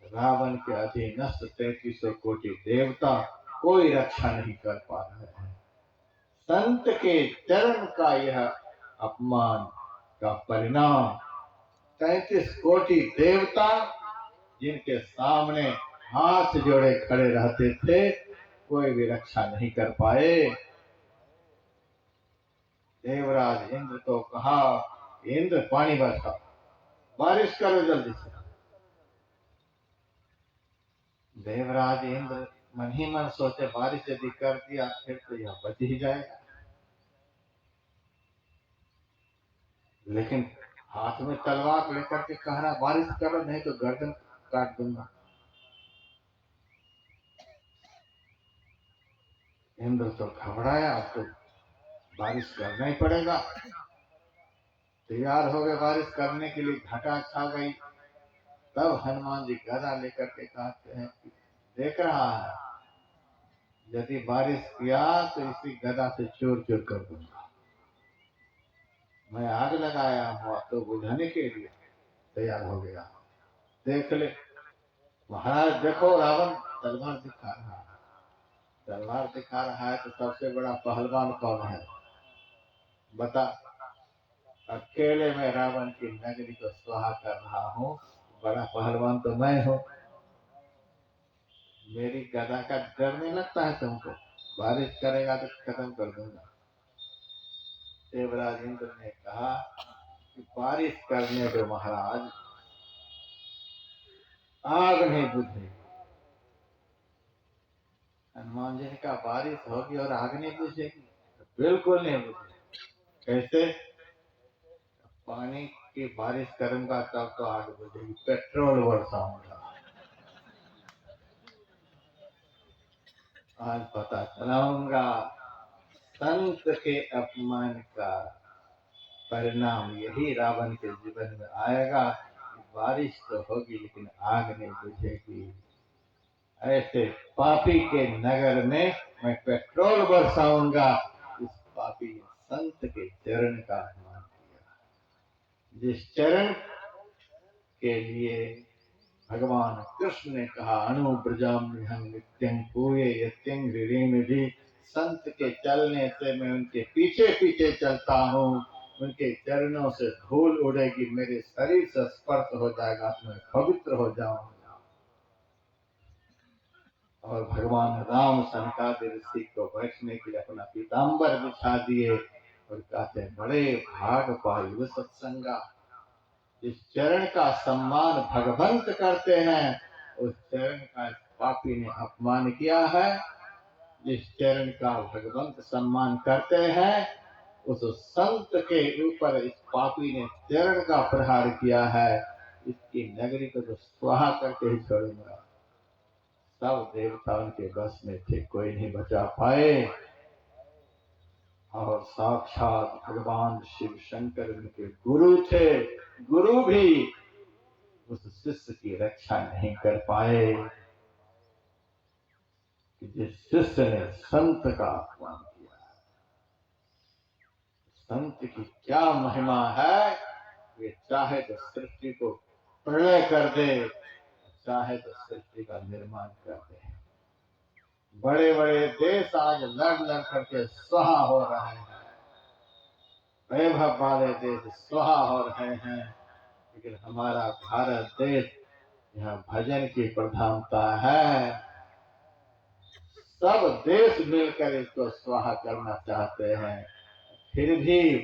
A: रावण के अधीनस्थ 3300 कोटि देवता कोई रक्षा नहीं कर पा रहे हैं। संत के चरण का यह अपमान का परिणाम 33 कोटि देवता जिनके सामने हाथ जोड़े खड़े रहते थे, कोई भी रक्षा नहीं कर पाए। देवराज इंद्र को कहा, इंद्र पानी बरसाओ, बारिश करो जल्दी से। देवराज इंद्र मन ही मन सोचे, बारिश यदि कर दिया फिर तो यह बच ही जाएगा। लेकिन हाथ में तलवार लेकर के कह रहा, बारिश करो नहीं तो गर्दन काट दूंगा। इंद्र तो घबराया, अब तो बारिश करना ही पड़ेगा। तैयार हो गए बारिश करने के लिए, घटा छा गई। तब हनुमान जी गदा लेकर के कहते हैं, देख रहा है यदि बारिश किया तो इसी गदा से चूर चूर कर दूंगा। मैं आग लगाया हुआ तो बुझाने के लिए तैयार हो गया। देख ले महाराज, देखो रावण तलवार दिखा रहा है। तलवार दिखा रहा है तो सबसे बड़ा पहलवान कौन है बता। अकेले में रावण की नगरी को स्वाहा कर रहा हूँ, बड़ा पहलवान तो मैं हूँ। मेरी गदा का डर नहीं लगता है तुमको? बारिश करेगा तो खत्म कर दूंगा। देवराज इंद्र ने कहा कि बारिश करने दो महाराज, आग नहीं बुझेगी। हनुमान जी ने कहा, बारिश होगी और आग नहीं बुझेगी? बिल्कुल नहीं बुझेगी। कैसे? पानी की बारिश करूंगा तब तो आग बुझेगी, पेट्रोल बरसाऊंगा। आज पता चलाऊंगा संत के अपमान का परिणाम यही रावण के जीवन में आएगा। बारिश तो होगी लेकिन आग नहीं बुझेगी। ऐसे पापी के नगर में मैं पेट्रोल बरसाऊंगा। इस पापी संत के चरण का अपमान किया, जिस चरण के लिए भगवान कृष्ण ने कहा, अनुब्रजामि हम नित्यं पूये यत्यं ऋणी। संत के चलने से मैं उनके पीछे पीछे चलता हूँ, उनके चरणों से धूल उड़ेगी, मेरे शरीर से स्पर्श हो जाएगा तो मैं पवित्र हो जाऊंगा। और भगवान राम सनकादि ऋषि को बैठने के लिए अपना पीताम्बर बिछा दिए और कहते हैं, बड़े भाग पायु सत्संगा। जिस चरण का सम्मान भगवंत करते हैं, उस चरण का पापी ने अपमान किया है। जिस चरण का भगवंत सम्मान करते हैं, उस संत के ऊपर इस पापी ने चरण का प्रहार किया है, इसकी नगरी को तो स्वाहा करके ही छोड़ूंगा। सब देवता उनके बस में थे, कोई नहीं बचा पाए। और साक्षात भगवान शिव शंकर उनके गुरु थे, गुरु भी उस शिष्य की रक्षा नहीं कर पाए कि जिस शिष्य ने संत का अपमान किया। संत की क्या महिमा है, वे चाहे तो सृष्टि को प्रलय कर दे, चाहे तो सृष्टि का निर्माण कर दे। बड़े बड़े देश आज लड़ लड़ करके स्वाहा हो रहे हैं, वैभव वाले देश स्वाहा हो रहे हैं, लेकिन हमारा भारत देश, यहाँ भजन की प्रधानता है। सब देश मिलकर इसको स्वाहा करना चाहते हैं, फिर भी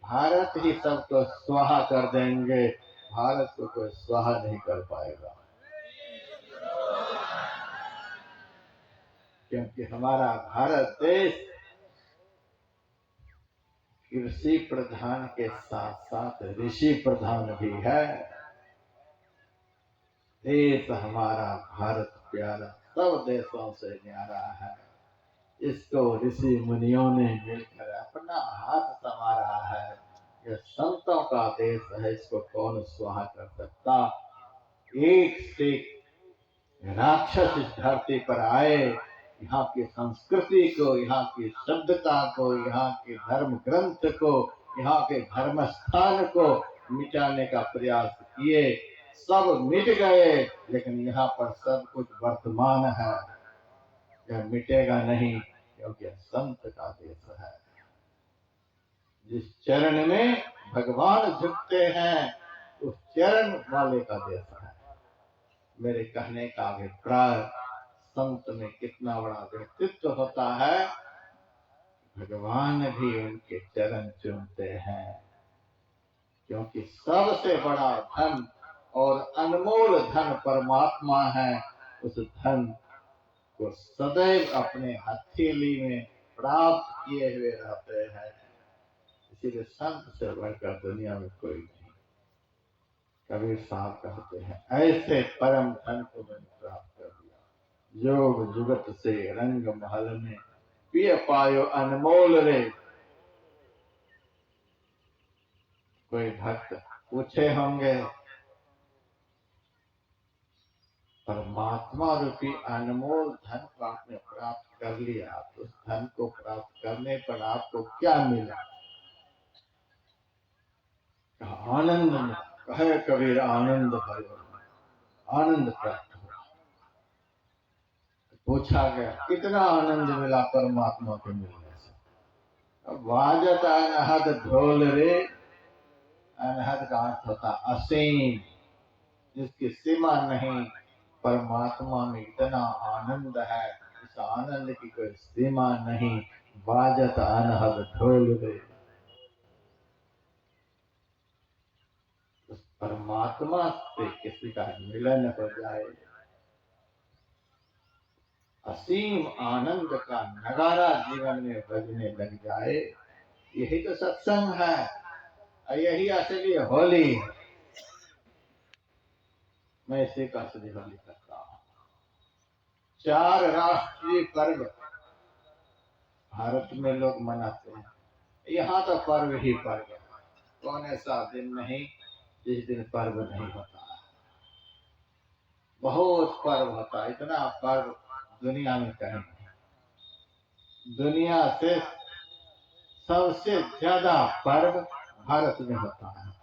A: भारत ही सबको स्वाहा कर देंगे, भारत को कोई स्वाहा नहीं कर पाएगा, क्योंकि हमारा भारत देश कृषि प्रधान के साथ साथ ऋषि प्रधान भी है। देश हमारा भारत प्यारा सब देशों से न्यारा है। इसको ऋषि मुनियों ने मिलकर अपना हाथ संवारा है। यह संतों का देश है, इसको कौन स्वाहा कर सकता। एक से राक्षस इस धरती पर आए, यहाँ की संस्कृति को, यहाँ की शब्दता को, यहाँ के धर्म ग्रंथ को, यहाँ के धर्म स्थान को मिटाने का प्रयास किए, सब मिट गए, लेकिन यहाँ पर सब कुछ वर्तमान है। यह मिटेगा नहीं, क्योंकि संत का देश है। जिस चरण में भगवान झुकते हैं, उस चरण वाले का देश है। मेरे कहने का अभिप्राय, संत में कितना बड़ा व्यक्तित्व होता है, भगवान भी उनके चरण चूमते हैं, क्योंकि सबसे बड़ा धन और अनमोल धन परमात्मा है। उस धन को सदैव अपने हथेली में प्राप्त किए हुए रहते हैं, इसीलिए संत से बढ़कर दुनिया में कोई नहीं। कबीर साहब कहते हैं, ऐसे परम धन को मैंने प्राप्त कर दिया, योग जुगत से रंग महल में पिय पायो अनमोल रे। कोई भक्त पूछे होंगे, परमात्मा रूपी अनमोल धन को आपने प्राप्त कर लिया, तो उस धन को प्राप्त करने पर आपको क्या मिला? आनंद मिला। कहे कबीर, आनंद भयो, आनंद प्राप्त हुआ। पूछा गया, कितना आनंद मिला परमात्मा के मिलने से? अब वाजत अनहद ढोल रे, अनहद का अर्थ होता असीम, जिसकी सीमा नहीं। परमात्मा में इतना आनंद है, इस आनंद की कोई सीमा नहीं। वाजत अनहद ढोल रे, उस परमात्मा से किसी का मिलन हो जाए, असीम आनंद का नगारा जीवन में बजने लग जाए, यही तो सत्संग है, यही असली होली है। मैं इसी का असली होली करता हूँ। 4 राष्ट्रीय पर्व भारत में लोग मनाते हैं, यहाँ तो पर्व ही पर्व है। कौन ऐसा दिन नहीं जिस दिन पर्व नहीं होता है। बहुत पर्व होता है, इतना पर्व दुनिया में कहीं नहीं। दुनिया से सबसे ज्यादा पर्व भारत में होता है,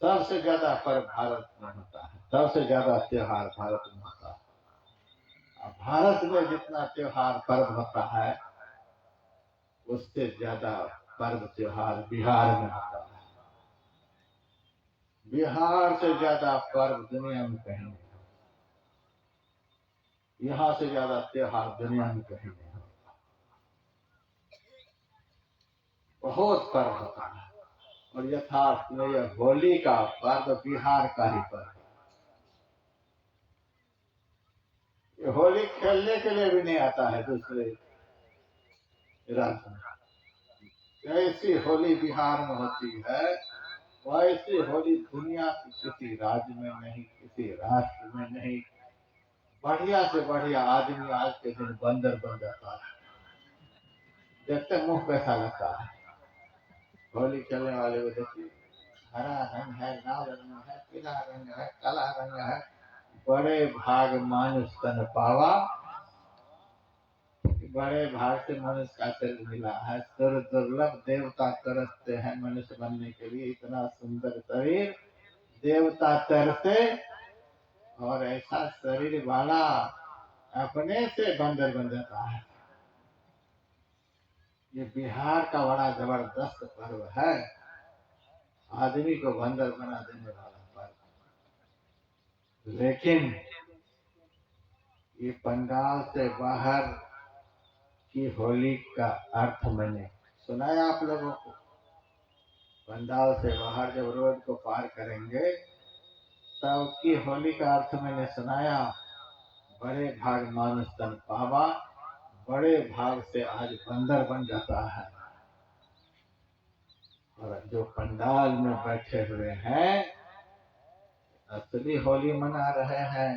A: सबसे ज्यादा पर्व भारत में होता है, सबसे ज्यादा त्योहार भारत में होता है। भारत में जितना त्योहार पर्व होता है, उससे ज्यादा पर्व त्योहार बिहार में होता है। बिहार से ज्यादा पर्व दुनिया में कहीं नहीं, यहाँ से ज्यादा त्योहार दुनिया में कहीं नहीं होता। बहुत पर्व होता है, और यथार्थ में यह होली का पर्व बिहार का ही पर्व। होली खेलने के लिए भी नहीं आता है दूसरे राज्य में। ऐसी होली बिहार में होती है, वैसी होली दुनिया की किसी राज्य में नहीं, किसी राष्ट्र में नहीं। बढ़िया से बढ़िया आदमी आज के दिन बंदर बन जाता है, देखते मुंह कैसा लगता है। होली खेलने वाले को देखिए, हरा रंग है, लाल रंग है, पीला रंग है, काला रंग है। बड़े भाग मानुष तन पावा, बड़े भाग से मनुष्य का शरीर मिला है। दुर्लभ देवता तरसते हैं मनुष्य बनने के लिए, इतना सुंदर शरीर देवता तरसे, और ऐसा शरीर वाला अपने से बंदर बन जाता है। ये बिहार का बड़ा जबरदस्त पर्व है, आदमी को बंदर बना देने वाला पर्व। लेकिन ये पंडाल से बाहर की होली का अर्थ मैंने सुनाया आप लोगों को। पंडाल से बाहर जब रोड को पार करेंगे तब की होली का अर्थ मैंने सुनाया। बड़े भाग मानुष तन पावा, बड़े भाग से आज बंदर बन जाता है। और जो पंडाल में बैठे हुए हैं असली होली मना रहे हैं।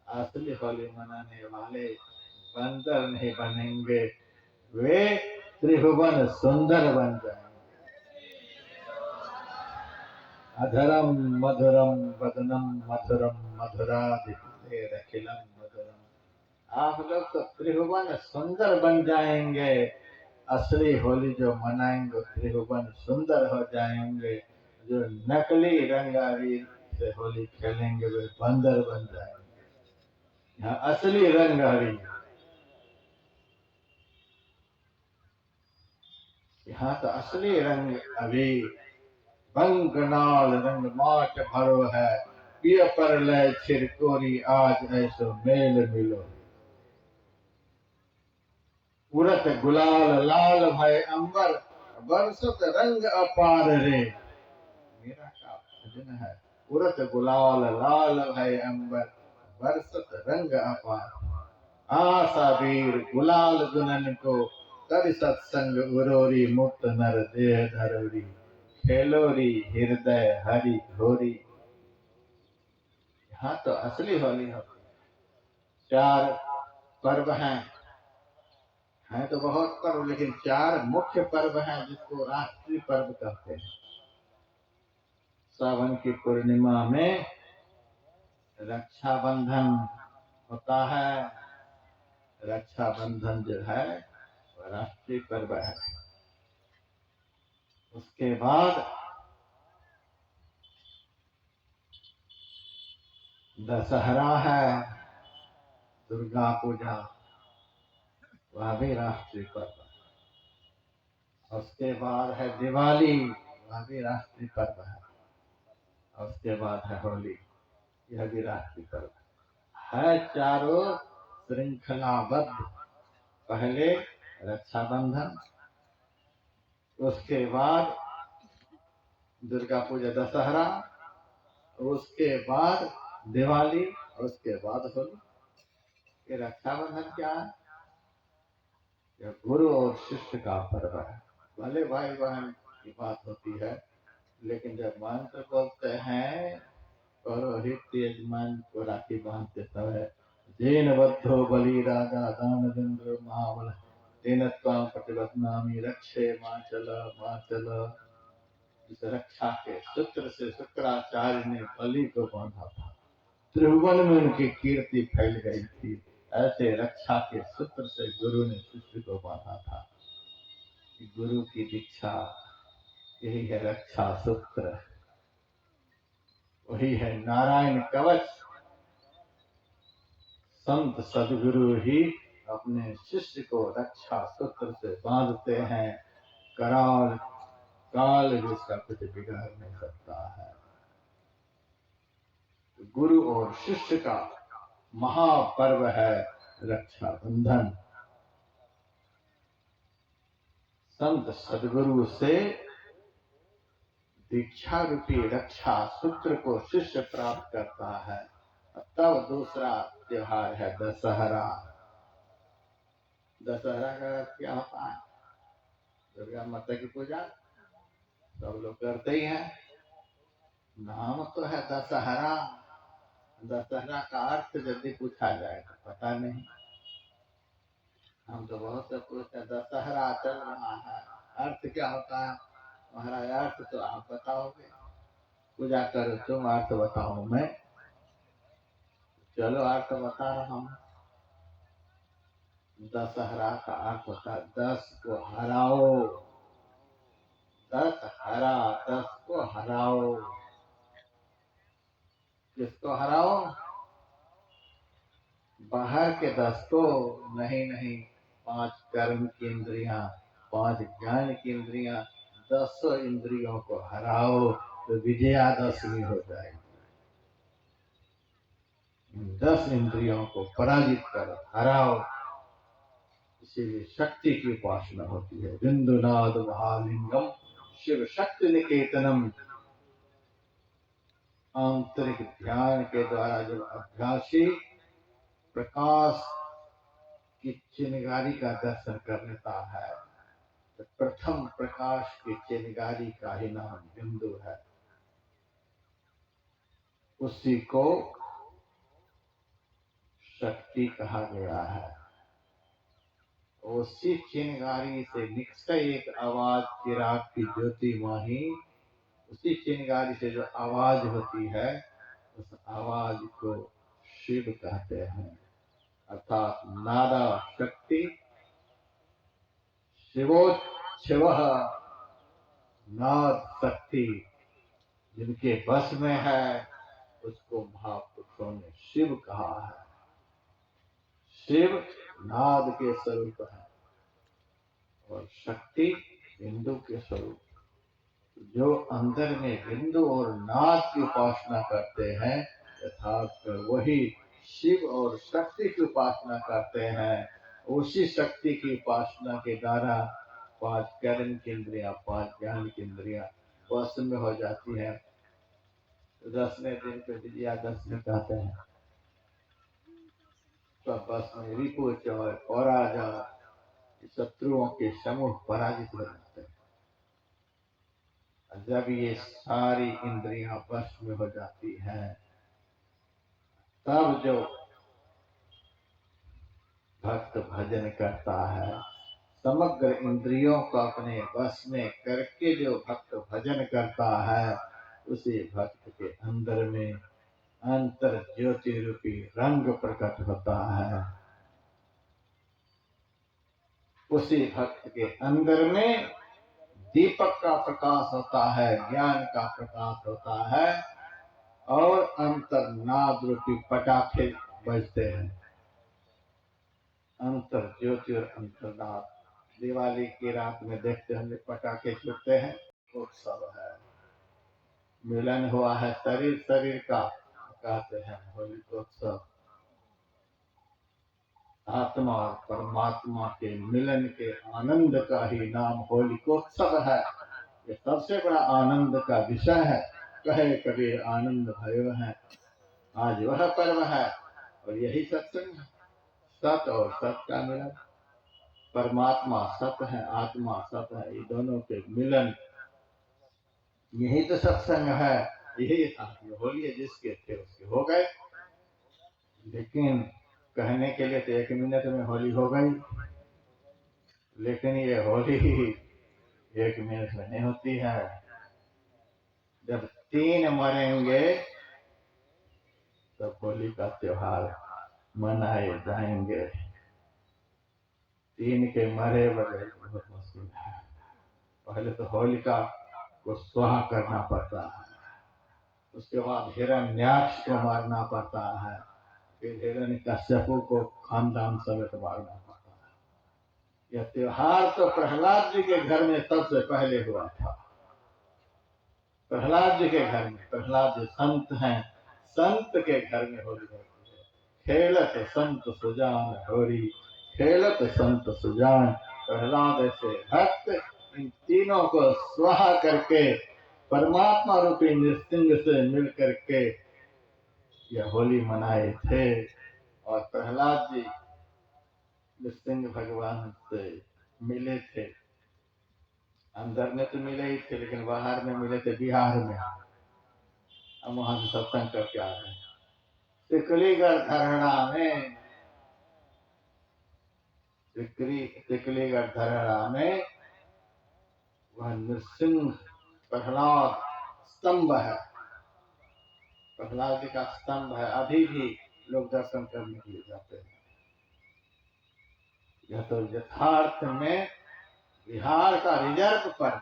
A: असली होली मनाने वाले बंदर नहीं बनेंगे, वे त्रिभुवन सुंदर बन जाएंगे। अधरम मधुरम वदनम मधुरम मधुराधिपुरखिलम मधुरम। आप लोग तो त्रिभुवन सुंदर बन जाएंगे। असली होली जो मनाएंगे त्रिभुवन सुंदर हो जाएंगे। जो नकली रंगावीर से होली खेलेंगे वे बंदर बन जाएंगे। यहाँ असली रंगावी, यहाँ तो असली रंग अभी बंगनाल रंग माट भरो है। पिय पर लय छिरकोरी आज ऐसो मेल मिलो। उड़त गुलाल लाल भय अंबर, बरसत रंग अपार रे। मेरा का भजन है। उड़त गुलाल लाल भय अंबर, बरसत रंग अपार। आशा वीर गुलाल दुनन को, कर सत्संग उरोरी मुक्त नर देह धरोरी। खेलोरी हृदय हरि घोरी। यहाँ तो असली होली होती है। 4 पर्व हैं तो बहुत पर्व, लेकिन 4 मुख्य पर्व हैं जिसको राष्ट्रीय पर्व कहते हैं। सावन की पूर्णिमा में रक्षाबंधन होता है। रक्षाबंधन जो है वह राष्ट्रीय पर्व है। उसके बाद दशहरा है, दुर्गा पूजा, वह भी राष्ट्रीय पर्व है। उसके बाद है दिवाली, वह भी राष्ट्रीय पर्व है। उसके बाद है होली, यह भी राष्ट्रीय पर्व है। चारों श्रृंखलाबद्ध। पहले रक्षाबंधन, उसके बाद दुर्गा पूजा दशहरा, उसके बाद दिवाली, उसके बाद होली। ये रक्षाबंधन क्या है? यह गुरु और शिष्य का पर्व है। भले भाई बहन की बात होती है, लेकिन जब मंत्र बोलते हैं पौरोहित यजमान को राखी बांधते समय जैन बद्धो बलि राजा दानवेंद्र महाबल तेन त्वां प्रतिबध्नामि रक्षे माचल। इस रक्षा के सूत्र से शुक्राचार्य ने बलि को बांधा था। त्रिभुवन में उनकी कीर्ति फैल गई थी। ऐसे रक्षा के सूत्र से गुरु ने शिष्य को बांधा था। गुरु की दीक्षा यही है, रक्षा सूत्र, वही है नारायण कवच। संत सदगुरु ही अपने शिष्य को रक्षा सूत्र से बांधते हैं। कराल काल जिसका कुछ बिगाड़ नहीं सकता है। गुरु और शिष्य का महापर्व है रक्षाबंधन। संत सदगुरु से दीक्षा रूपी रक्षा सूत्र को शिष्य प्राप्त करता है, तब दूसरा त्योहार है दशहरा। दशहरा का अर्थ क्या होता है? दुर्गा माता की पूजा सब लोग करते ही हैं। नाम तो है दशहरा। दशहरा का अर्थ यदि पूछा जाए तो पता नहीं। हम तो बहुत से पूछते हैं दशहरा चल रहा है, अर्थ क्या होता है? महाराज अर्थ तो आप बताओगे, पूजा करो तुम, अर्थ बताओ मैं। चलो अर्थ बता रहा हूँ। दशहरा का अर्थ होता है 10 को हराओ। 10 हरा, 10 को हराओ। किसको हराओ? बाहर के 10 को नहीं, 5 कर्म की इंद्रियां, 5 ज्ञान की इंद्रियां, 10 इंद्रियों को हराओ तो विजयादशमी हो जाएगी। 10 इंद्रियों को पराजित करो, हराओ। इसीलिए शक्ति की उपासना होती है। बिंदुनाद महालिंगम शिव शक्ति निकेतनम। आंतरिक ध्यान के द्वारा जब अभ्यासी प्रकाश की चिनगारी का दर्शन कर लेता है तो प्रथम प्रकाश की चिनगारी का ही नाम बिंदु है। उसी को शक्ति कहा गया है। उसी चिनगारी से निकट एक आवाज चिराग की ज्योति माही, उसी चिनगारी से जो आवाज होती है उस आवाज को शिव कहते हैं। अर्थात नादा शक्ति, शिवोच्छिव नाद शक्ति जिनके बस में है उसको महापुरुषों ने शिव कहा है। शिव नाद के स्वरूप है और शक्ति बिंदु के स्वरूप। जो अंदर में बिंदु और नाद की उपासना करते हैं यथार्थ वही शिव और शक्ति की उपासना करते हैं। उसी शक्ति की उपासना के द्वारा 5 कर्म की इंद्रियां, 5 ज्ञान की इंद्रियां वश में हो जाती है। 10वें दिन पे विजयादशमी कहते हैं। सब बस में रिपु चौर पराजय, शत्रुओं के समूह पराजित हो जाते हैं। जब ये सारी इंद्रियां वश में हो जाती हैं तब जो भक्त भजन करता है, समग्र इंद्रियों को अपने वश में करके जो भक्त भजन करता है उसी भक्त के अंदर में अंतर ज्योति रूपी रंग प्रकट होता है। उसी भक्त के अंदर में दीपक का प्रकाश होता है, ज्ञान का प्रकाश होता है और अंतर्नाद रूपी पटाखे बजते हैं। अंतर ज्योति और अंतर्नाद। दिवाली की रात में देखते हमने पटाखे छूटते हैं, उत्सव है, मिलन हुआ है शरीर शरीर का, कहते हैं होलिकोत्सव। आत्मा और परमात्मा के मिलन के आनंद का ही नाम होलिकोत्सव है। ये सबसे बड़ा आनंद का विषय है। कहे कबीर आनंद भयो है, आज वह पर्व है और यही सत्संग है। सत और सत का मिलन, परमात्मा सत है, आत्मा सत है, ये दोनों के मिलन, यही तो सत्संग है। यही होली है, जिसके थे उसके हो गए। लेकिन कहने के लिए तो 1 मिनट में होली हो गई, लेकिन ये होली 1 मिनट में नहीं होती है। जब 3 मरेंगे तब होली का त्योहार मनाए जाएंगे। 3 के मरे बगैर बहुत मुश्किल है। पहले तो होलिका को स्वाहा करना पड़ता है, उसके बाद हिरण्याक्ष को मारना पड़ता है, फिर हिरण्यकश्यपु को खानदान समेत मारना पड़ता है। यह त्योहार तो प्रहलाद जी के घर में सबसे पहले हुआ था। प्रहलाद जी के घर में, प्रहलाद जी संत हैं, संत के घर में होली होती है। खेलत संत सुजान होरी, खेलत संत सुजान। प्रहलाद ऐसे भक्त इन तीनों को स्वाहा करके परमात्मा रूपी नृसिंह से मिल करके यह होली मनाए थे और प्रहलाद जी नृसिंह भगवान से मिले थे, अंदर में तो मिले ही थे लेकिन बाहर में मिले थे बिहार में। हम वहां से सत्संग करके आ रहे हैं। सिकलीगढ़ धरहरा में, सिकलीगढ़ धरहरा में वह नृसिंह प्रहलाद स्तंभ है, प्रहलाद जी का स्तंभ है। अभी भी लोग दर्शन करने के लिए जाते हैं। यह तो यथार्थ में बिहार का रिजर्व पर,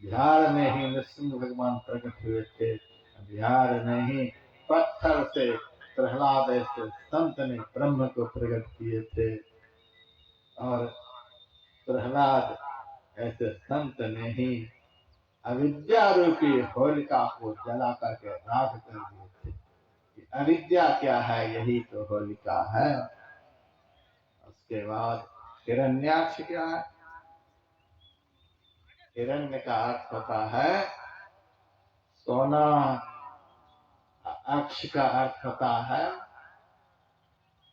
A: बिहार में ही नृसिंह भगवान प्रकट हुए थे। बिहार में ही पत्थर से प्रहलाद ऐसे संत ने ब्रह्म को प्रकट किए थे, और प्रहलाद ऐसे संत ने ही अविद्या रूपी होलिका को जला करके राख कर दिए थे। कि अविद्या क्या है, यही तो होलिका है। उसके बाद हिरण्याक्ष क्या है? हिरण्य का अर्थ होता है सोना, अक्ष का अर्थ होता है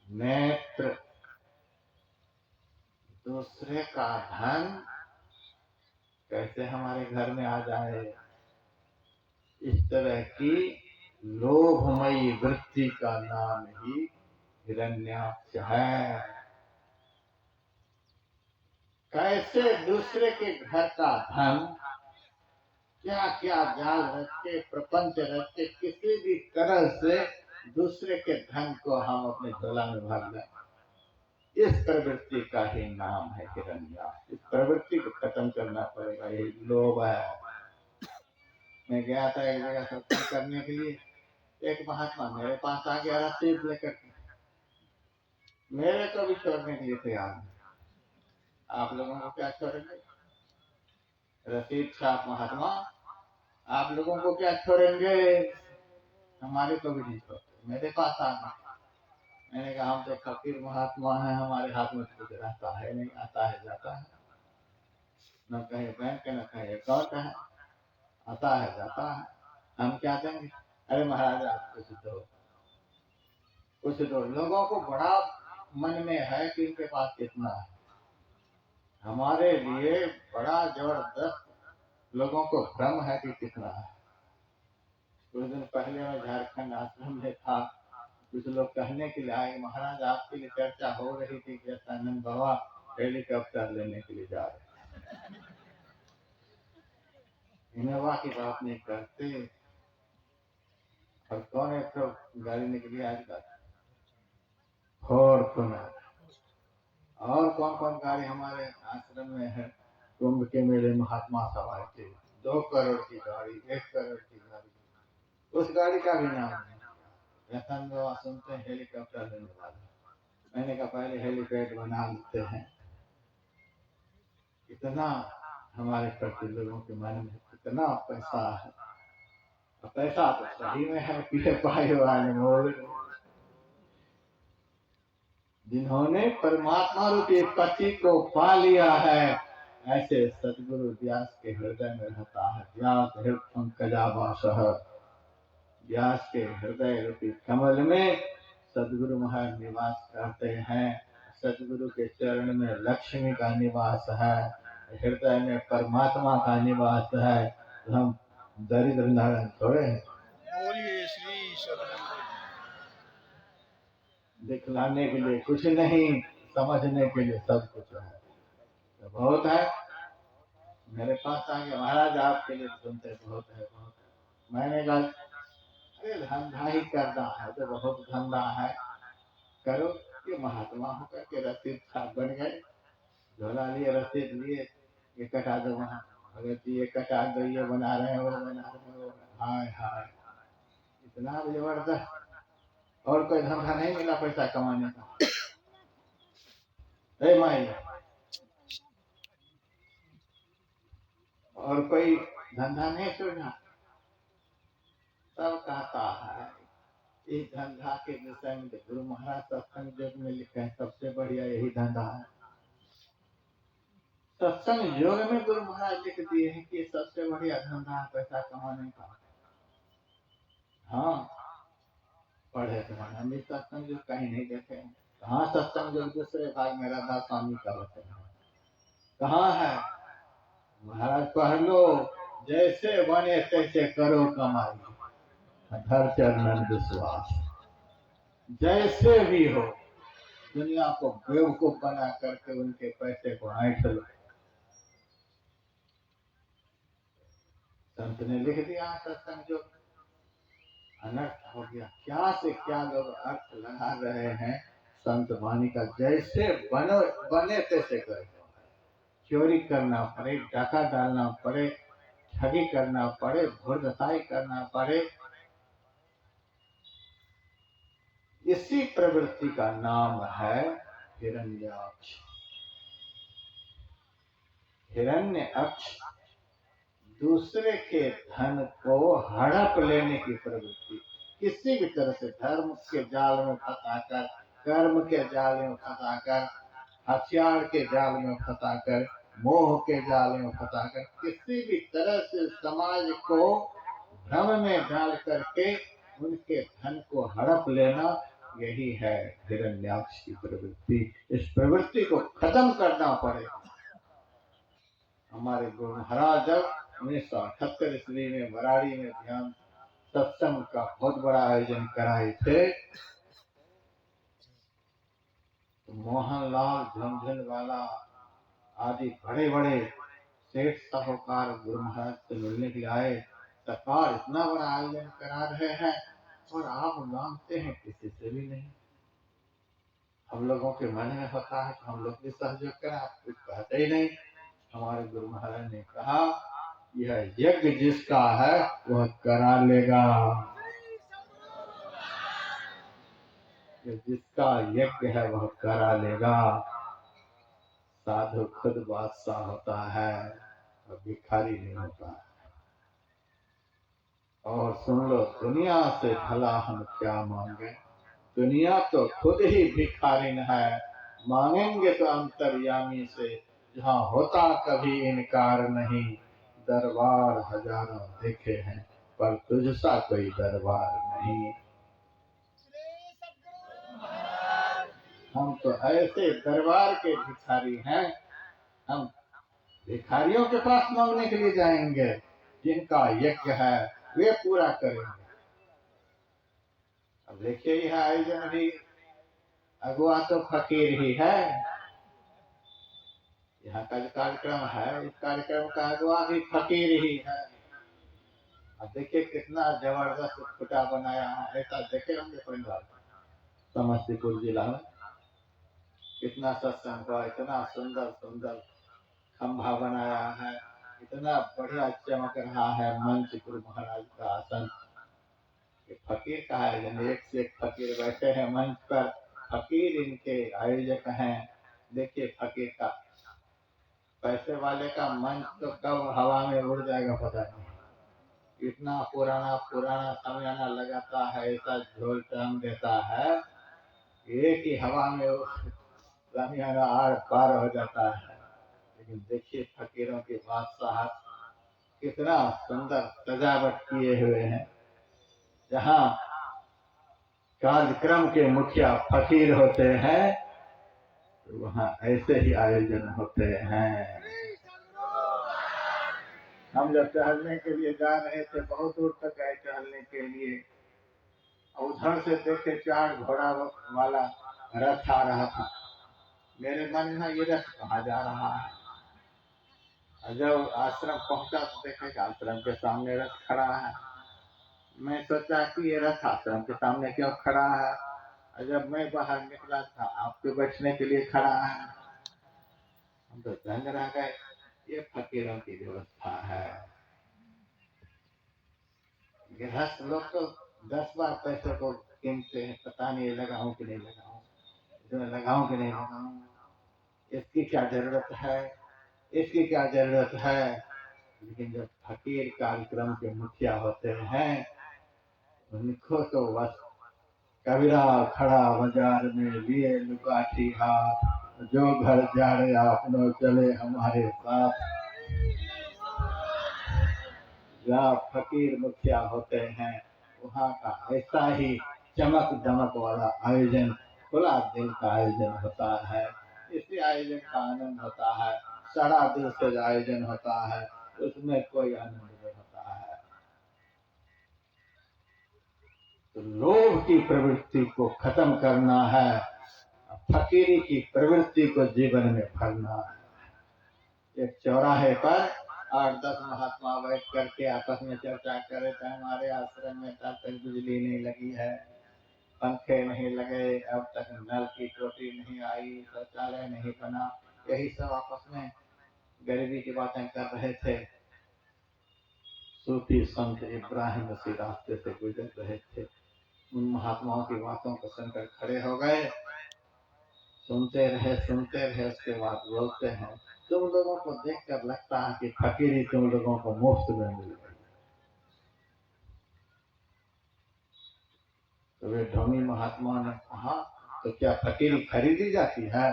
A: नेत्र। दूसरे का धन कैसे हमारे घर में आ जाए, इस तरह की लोभमयी वृत्ति का नाम ही हिरण्याक्ष है। कैसे दूसरे के घर का धन, क्या क्या जाल रच के, प्रपंच रच के, किसी भी तरह से दूसरे के धन को हम अपने झोला में भर लें, इस प्रवृत्ति का ही नाम है हिरण्याक्ष। इस प्रवृत्ति को खत्म करना पड़ेगा, ये लोभ है। मैं गया था एक जगह सत्संग करने के लिए, एक महात्मा मेरे पास आ गया रसीद लेकर, मेरे को भी छोड़ने के लिए तैयार नहीं। आप लोगों को क्या छोड़ेंगे? रसीद छाप महात्मा, आप लोगों को क्या छोड़ेंगे? हमारे को भी नहीं छोड़ते। मेरे पास आ गए, मैंने कहा हम तो फकीर महात्मा हैं, हमारे हाथ में कुछ रहता है नहीं, आता है जाता है, न कहे बैंक न कहे अकाउंट है, आता है जाता है, हम क्या देंगे? अरे महाराज आप कुछ दो, कुछ दो। लोगों को बड़ा मन में है कि इनके पास कितना है। हमारे लिए बड़ा जबरदस्त लोगों को भ्रम है कि कितना है। कुछ दिन पहले मैं झारखंड आश्रम में था, कुछ लोग कहने के लिए आए, महाराज आपके लिए चर्चा हो रही थी कि आनंद बाबा हेलीकॉप्टर लेने के लिए जा रहे, इनोवा की बात नहीं करते। और कौन है तो गाड़ी निकली आजकल, फॉर्च्यूनर। और कौन कौन गाड़ी हमारे आश्रम में है? कुंभ के मेले महात्मा सब आए थे, 2 करोड़ की गाड़ी, 1 करोड़ की गाड़ी, उस गाड़ी का भी नाम नहीं। रतन बाबा सुनते हैं हेलीकॉप्टर लेने वाले, मैंने कहा पहले हेलीपैड बना लेते हैं। इतना हमारे प्रति लोगों के मन में कितना पैसा है, पैसा तो सही में है, पीछे पाए वाले मोल। जिन्होंने परमात्मा रूपी पति को पा लिया है, ऐसे सदगुरु व्यास के हृदय में रहता है। व्यास हृदय पंकजावासः, व्यास के हृदय रूपी कमल में सदगुरु महाराज निवास करते हैं। सदगुरु के चरण में लक्ष्मी का निवास है, हृदय में परमात्मा का निवास है। तो हम दरिद्र नारायण थोड़े हैं।
B: बोलिए श्री सदगुरु।
A: दिखलाने के लिए कुछ नहीं, समझने के लिए सब कुछ है, तो बहुत है। मेरे पास आ गया, महाराज आपके लिए सुनते बहुत है, बहुत है। मैंने कहा अरे धंधा ही करना है तो बहुत धंधा है, करो। ये महात्मा होकर के रसीद छाप बन गए, झोला लिए, रसीद लिए, ये कटा दो वहाँ, अगर ये कटा दो, ये बना रहे हैं, वो बना रहे हैं। हाय हाय, इतना जबरदस्त। और कोई धंधा नहीं मिला पैसा कमाने का? माई, और कोई धंधा नहीं सुना? सब कहता है इस धंधा के विषय में गुरु महाराज सत्संग योग में लिखे हैं, सबसे बढ़िया यही धंधा है। सत्संग योग में गुरु महाराज लिख दिए हैं कि सबसे बढ़िया धंधा है पैसा कमाने का। हाँ, पढ़े थे, हम भी सत्संग जो कहीं नहीं देखे। कहाँ सत्संग जो दूसरे भाग में राधा स्वामी का होते हैं, कहाँ है? महाराज पढ़ लो, जैसे बने तैसे करो कमाई, धर चरणन विश्वास। जैसे भी हो, दुनिया को बेवकूफ बना करके उनके पैसे को ऐंठ लो। संत ने लिख दिया सत्संग जो अनर्थ हो गया। क्या से क्या लोग अर्थ लगा रहे हैं संत वाणी का। जैसे बने तैसे करो। चोरी करना पड़े, डाका डालना पड़े, ठगी करना पड़े, घुड़दसाई करना पड़े, इसी प्रवृत्ति का नाम है हिरण्याक्ष। हिरण्याक्ष दूसरे के धन को हड़प लेने की प्रवृत्ति, किसी भी तरह से धर्म के जाल में फंसाकर, कर्म के जाल में फंसाकर, हथियार के जाल में फंसाकर, मोह के जाल में फंसाकर, किसी भी तरह से समाज को भ्रम में डाल करके उनके धन को हड़प लेना, यही है हिरण्याक्ष की प्रवृत्ति। इस प्रवृत्ति को खत्म करना पड़ेगा। हमारे गुरु महाराज जब 1978 ईस्वी में बराड़ी में ध्यान सत्संग का बहुत बड़ा आयोजन कराए थे, तो मोहनलाल झुनझुनवाला आदि बड़े बड़े सेठ साहूकार गुरु महाराज से मिलने के लिए आए। सरकार इतना बड़ा आयोजन करा रहे हैं और आप मांगते हैं किसी से भी नहीं। हम लोगों के मन में होता है कि हम लोग भी सहयोग करें, आप कुछ कहते ही नहीं। हमारे गुरु महाराज ने कहा, यह यज्ञ जिसका है वह करा लेगा। जिसका यज्ञ है वह करा लेगा। साधु खुद बादशाह होता है और भिखारी नहीं होता है। और सुन लो, दुनिया से भला हम क्या मांगे, दुनिया तो खुद ही भिखारिन है। मांगेंगे तो अंतर्यामी से, जहाँ होता कभी इनकार नहीं। दरबार हजारों देखे हैं पर तुझसा कोई दरबार नहीं। हम तो ऐसे दरबार के भिखारी हैं, हम भिखारियों के पास मांगने के लिए जाएंगे। जिनका यज्ञ है वे पूरा करेंगे। अब देखिए, यह आयोजन भी अगुआ तो फकीर ही है। यहाँ का जो कार्यक्रम है, इस कार्यक्रम का अगुआ भी फकीर ही है। अब देखिए कितना जबरदस्त खुटा बनाया है। ऐसा देखे होंगे पंजाब समस्तीपुर जिला में कितना सत्संग का इतना सुंदर सुंदर खंभा बनाया है, इतना बढ़िया चमक रहा है मंच। गुरु महाराज का आसन, फकीर का आयोजन, एक से एक फकीर बैठे हैं मंच पर। फकीर इनके आयोजक हैं। देखिए फकीर का, पैसे वाले का मंच तो कब हवा में उड़ जाएगा पता नहीं। इतना पुराना पुराना सामियाना लगाता है, ऐसा झोल टांग देता है, एक ही हवा में सामियाना आर पार हो जाता है। लेकिन देखिए फकीरों की बादशाह कितना सुंदर सजावट किए हुए हैं। जहाँ कार्यक्रम के मुखिया फकीर होते हैं, तो वहाँ ऐसे ही आयोजन होते हैं। हम जब टहलने के लिए जा रहे थे, बहुत दूर तक गए टहलने के लिए, उधर से देखे 4 घोड़ा वाला रथ आ रहा था। मेरे मन में ये रथ कहाँ जा रहा है। जब आश्रम पहुंचा तो देखे कि आश्रम के सामने रथ खड़ा है। मैं सोचा कि ये रथ आश्रम के सामने क्यों खड़ा है। जब मैं बाहर निकला था, आपके बैठने के लिए खड़ा है। हम तो दंग रह गए, ये फकीरों की व्यवस्था है। गृहस्थ लोग तो 10 बार पैसे को गिनते हैं, पता नहीं लगाऊं कि नहीं लगाऊं, इसमें लगाऊं कि नहीं लगाऊं, इसकी क्या जरूरत है, इसकी क्या जरूरत है। लेकिन जब फकीर कार्यक्रम के मुखिया होते हैं, उनको तो बस कबीरा खड़ा बाजार में लिए लुकाठी हाथ, जो घर जा रहे अपनों चले हमारे साथ। जहाँ फकीर मुखिया होते हैं, वहाँ का ऐसा ही चमक दमक वाला आयोजन, खुला दिल का आयोजन होता है। इसी आयोजन का आनंद होता है। सड़ा दिल से आयोजन होता है, उसमें कोई आनंद नहीं होता है। तो लोभ की प्रवृत्ति को खत्म करना है, फकीरी की प्रवृत्ति को जीवन में भरना है। एक चौराहे पर 8-10 महात्मा बैठ करके आपस में चर्चा कर रहे थे, हमारे आश्रम में तब तक बिजली नहीं लगी है, पंखे नहीं लगे, अब तक नल की टोटी नहीं आई, शौचालय नहीं बना। यही सब आपस में गरीबी की बातें कर रहे थे। सूफी संत इब्राहिम उसी रास्ते से गुजर रहे थे। उन महात्माओं की बातों को सुनकर खड़े हो गए, सुनते रहे। उसके बाद बोलते हैं, तुम लोगों को देखकर लगता है कि फकीरी तुम लोगों को मुफ्त में मिल गई। तो वे ढोंगी महात्मा ने कहा, तो क्या फकीरी खरीदी जाती है?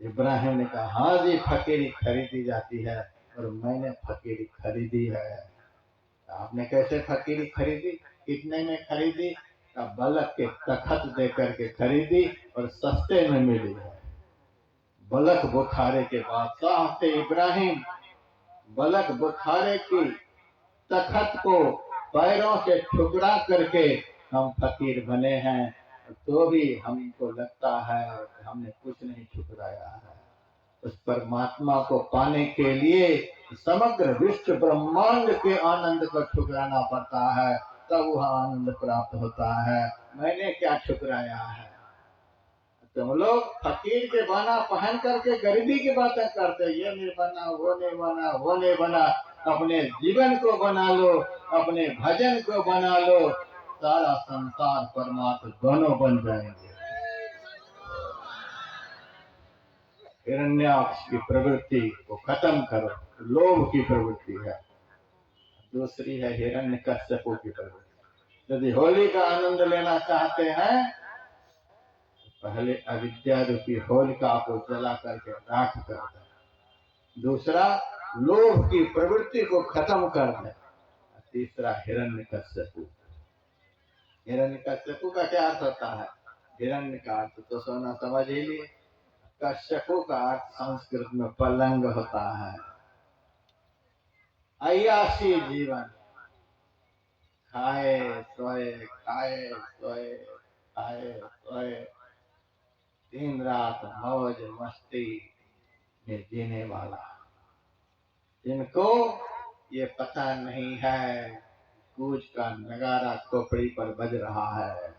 A: इब्राहिम ने कहा, हाँ जी, फकीरी खरीदी जाती है, और मैंने फकीरी खरीदी है। आपने कैसे फकीरी खरीदी? कितने में खरीदी? बलक के तखत दे करके खरीदी और सस्ते में मिली है। बलक बुखारे के बादशाह थे इब्राहिम। बलक बुखारे की तखत को पैरों से ठुकरा करके हम फकीर बने हैं, तो भी हमको लगता है कि हमने कुछ नहीं ठुकराया है। उस परमात्मा को पाने के लिए समग्र विश्व ब्रह्मांड के आनंद को ठुकराना पड़ता है, तब वह आनंद प्राप्त होता है। मैंने क्या ठुकराया है? तुम लोग फकीर के बना पहन करके गरीबी की बातें करते, ये नहीं बना, वो नहीं बना, वो नहीं बना। अपने जीवन को बना लो, अपने भजन को बना लो, सारा संसार परमात्मा दोनों बन जाएंगे। हिरण्याक्ष की प्रवृत्ति को खत्म करो, लोभ की प्रवृत्ति है। दूसरी है हिरण्यकश्यप की प्रवृत्ति। यदि होली का आनंद लेना चाहते हैं, पहले अविद्या रूपी होलिका को जला करके राख कर दे। दूसरा, लोभ की प्रवृत्ति को खत्म कर दे। तीसरा, हिरण्यकश्यप। हिरण्यकश्यप का क्या अर्थ होता है? हिरण्य का अर्थ तो सोना समझ ही लिए, कश्यपु का अर्थ संस्कृत में पलंग होता है। अय्याशी जीवन, खाए सोए, खाए सोए, खाए सोए, दिन रात मौज मस्ती में जीने वाला, जिनको ये पता नहीं है कूच का नगारा खोपड़ी पर बज रहा है।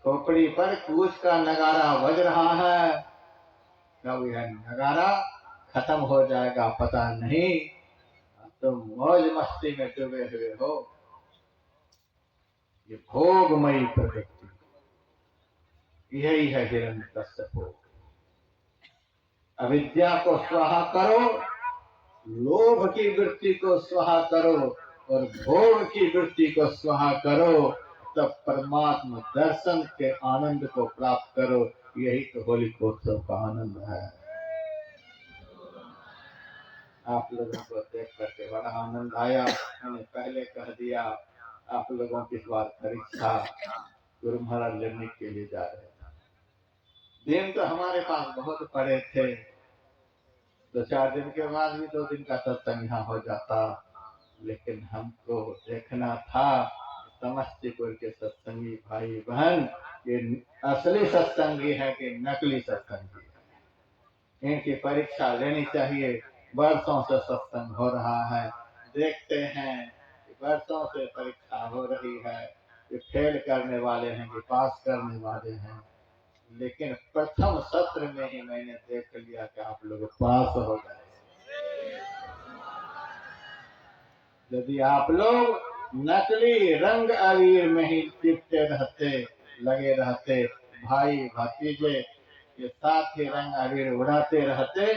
A: खोपड़ी पर कूच का नगारा बज रहा है, कब यह नगारा खत्म हो जाएगा पता नहीं। तुम मौज मस्ती में डूबे हुए हो। ये भोगमयी प्रवृत्ति, यही है हिरण्यकश्यप। अविद्या को स्वाहा करो, लोभ की वृत्ति को स्वाहा करो, और भोग की वृत्ति को स्वाहा करो, तब परमात्मा दर्शन के आनंद को प्राप्त करो। यही तो होलिकोत्सव का आनंद है। आप लोगों को देख करके बड़ा आनंद आया। मैंने पहले कह दिया, आप लोगों की इस बार परीक्षा गुरु महाराज लेने के लिए जा रहे थे। दिन तो हमारे पास बहुत पड़े थे, 2-4 दिन के बाद भी 2 दिन का सत्संग यहाँ हो जाता, लेकिन हमको देखना था समस्तीपुर के सत्संगी भाई बहन ये असली सत्संगी है कि नकली सत्संगी है। इनकी परीक्षा लेनी चाहिए। वर्षों से सत्संग हो रहा है, देखते हैं वर्षों से परीक्षा हो रही है, ये फेल करने वाले हैं कि पास करने वाले हैं। लेकिन प्रथम सत्र में ही मैंने देख लिया कि आप लोग पास हो गए। यदि आप लोग नकली रंग अबीर में ही चिपटे रहते, लगे रहते, भाई भतीजे के साथ ही रंग अबीर उड़ाते रहते,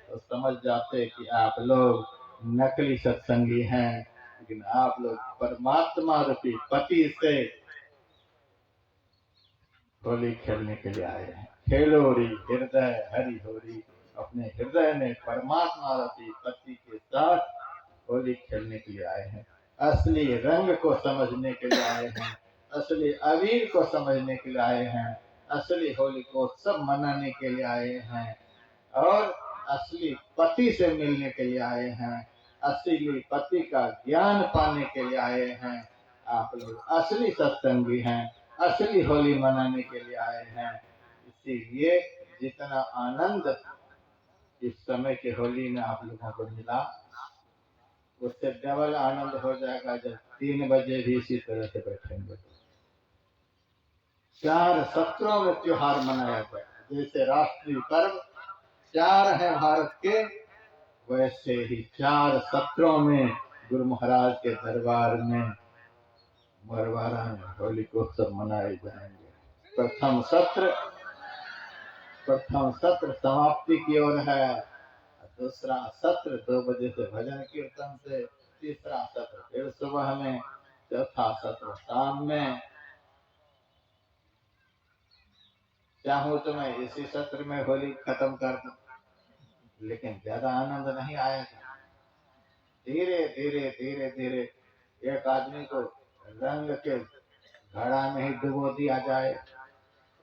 A: तो समझ जाते कि आप लोग नकली सत्संगी हैं। लेकिन आप लोग परमात्मा रूपी पति से होली खेलने के लिए आए हैं। खेलोरी हृदय हरि होरी, अपने हृदय में परमात्मा रूपी पति के साथ होली खेलने के लिए आए हैं। असली रंग को समझने के लिए आए हैं, असली अबीर को समझने के लिए आए हैं, असली होली को उत्सव मनाने के लिए आए हैं और असली पति से मिलने के लिए आए हैं, असली पति का ज्ञान पाने के लिए आए हैं। आप लोग असली सत्संगी हैं, असली होली मनाने के लिए आए हैं। इसीलिए जितना आनंद इस समय की होली में आप लोगों को मिला, उससे डबल आनंद हो जाएगा जब 3 बजे भी इसी तरह से बैठेंगे। 4 सत्रों में त्योहार मनाया गया, जैसे राष्ट्रीय पर्व 4 है भारत के, वैसे ही 4 सत्रों में गुरु महाराज के दरबार में मरवारा में होली को उत्सव मनाए जाएंगे। प्रथम सत्र समाप्ति की ओर है, दूसरा सत्र 2 बजे से भजन कीर्तन से, तीसरा सत्र फिर सुबह में, चौथा सत्र शाम में। चाहूं तो मैं इसी सत्र में होली खत्म कर दूं, लेकिन ज्यादा आनंद नहीं आएगा। धीरे धीरे धीरे धीरे एक आदमी को रंग के घड़ा में ही डुबो दिया जाए,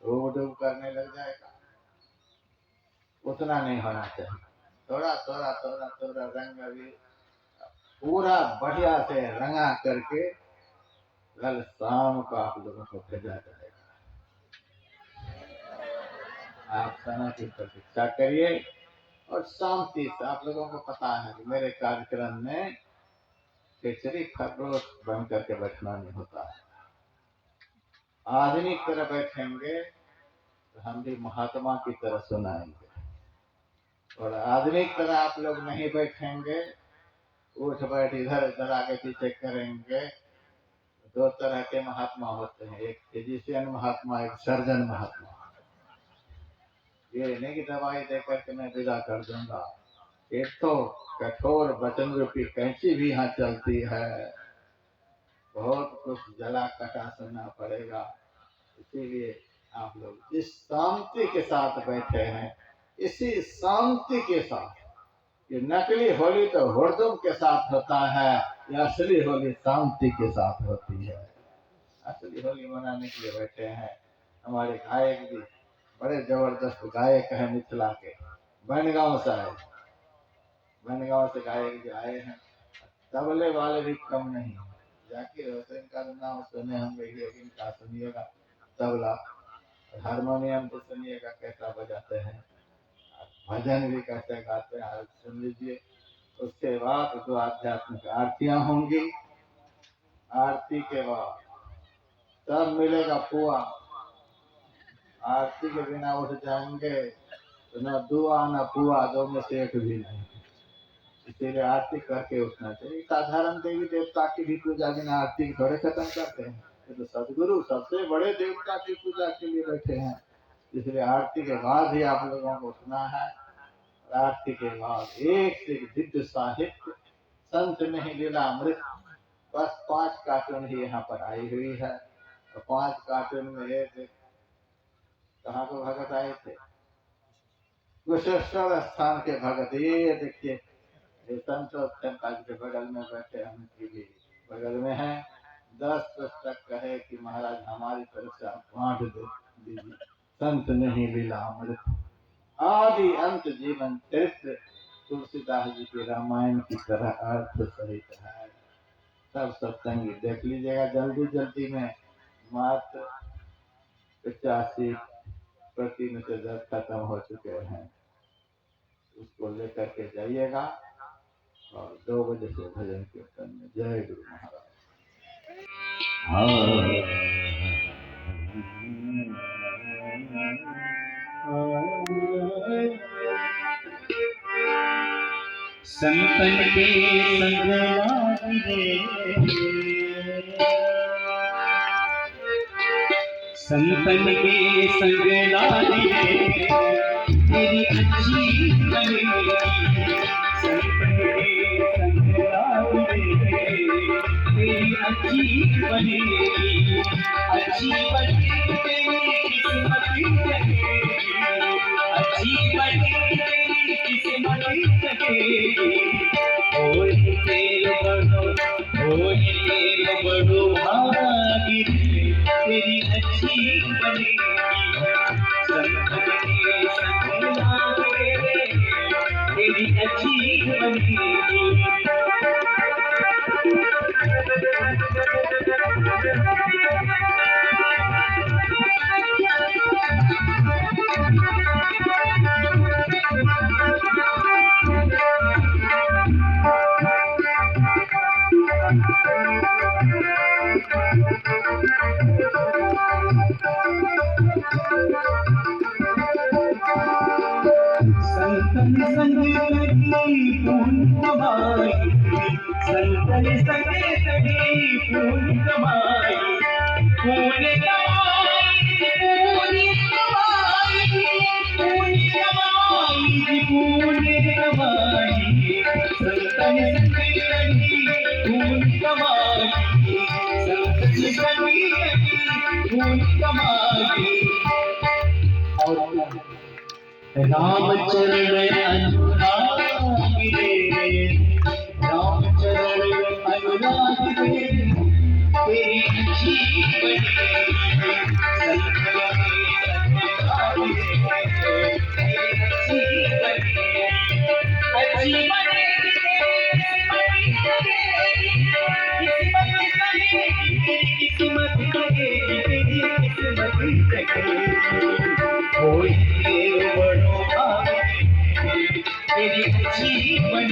A: डूब डूब करने लग जाएगा। उतना नहीं होना चाहिए, थोड़ा थोड़ा थोड़ा थोड़ा रंग अभी पूरा बढ़िया से रंगा करके कल शाम को आप लोगों को भेजा जाएगा। आप समय की प्रतीक्षा करिए और शांति से। आप लोगों को पता है कि मेरे कार्यक्रम में खिचड़ी खरगोश बन करके बैठना नहीं होता है। आदमी की तरह बैठेंगे तो हम भी महात्मा की तरह सुनाएंगे, और आदमी की तरह आप लोग नहीं बैठेंगे, उठ बैठ इधर उधर आगे पीछे करेंगे। 2 तरह के महात्मा होते हैं, एक फिजिशियन महात्मा, एक सर्जन महात्मा। ये नहीं कि दवाई देकर के मैं विदा कर दूंगा, एक तो कठोर वचन रूपी कैंची भी यहाँ चलती है, बहुत कुछ जला कटा सुनना पड़ेगा। इसीलिए आप लोग इस शांति के साथ बैठे हैं, इसी शांति के साथ। ये नकली होली तो हुड़दुम के साथ होता है, या असली होली शांति के साथ होती है। असली होली मनाने के लिए बैठे हैं। हमारे गायक भी बड़े जबरदस्त गायक हैं, मिथिला के बनगांव से आए, बनगांव से गायक जो आए हैं। तबले वाले भी कम नहीं, जाकिर हुसैन का नाम सुने होंगे, इनका सुनिएगा तबला, हारमोनियम भी सुनिएगा कैसा बजाते हैं, भजन भी कैसे गाते हैं सुन लीजिए। उसके बाद 2 आध्यात्मिक आरतियां होंगी, आरती के बाद तब मिलेगा पुआ। आरती के बिना उठ जाएंगे तो न दुआ न पुआ, 2 में से एक भी नहीं। इसीलिए आरती करके उठना चाहिए। साधारण देवी देवता की भी पूजा बिना आरती थोड़े खत्म करते हैं, तो सदगुरु सबसे बड़े देवता की पूजा के लिए बैठे हैं। इसलिए आरती के बाद ही आप लोगों को उठना है। आरती के बाद एक से दिव्य साहित्य, संत नहीं लीला अमृत, बस 5 कार्टून ही यहाँ पर आई हुई है। और 5 कार्टून में एक कहाँ को भगत आए थे, कुशेश्वर स्थान के भगत। ये देखिए संतोष के बगल में बैठे, उनकी भी बगल में है। 10 पुस्तक कहे कि महाराज हमारी तरफ से आप बांट दीजिए। संत नहीं लीला अमृत, आदि अंत जीवन चरित्र, तुलसीदास जी के रामायण की तरह अर्थ सहित है। सब सत्संगी देख लीजिएगा जल्दी जल्दी में। मात्र 85 में से 10 खत्म हो चुके हैं, उसको लेकर के जाइएगा और 2 बजे से भजन कीर्तन में। जय गुरु महाराज।
C: संतन के संग लागे, संतन के संग लागे तेरी अच्छी बनेगी। संतन के संग लागे तेरी अच्छी बनेगी। अच्छी बनेगी तेरी किस्मत जगेगी, अच्छी बनेगी तेरी किस्मत जगेगी। होली तेरे बनो, होली संतन संग लगी पून कमाई, संतन संग लगी पून कमाई, पून कमाई, पून कमाई, पून कमाई, पून कमाई, संतन संग लगी पून कमाई, संतन संग लगी पून कमाई। राम चरण अनुराग रे, राम चरण अनुराग रे, तेरी जीवन संतन संग रे, तेरी जीवन किस्मत लगेगी, तेरी किस्मत लगेगी, कोई बड़ो तेरी जीवन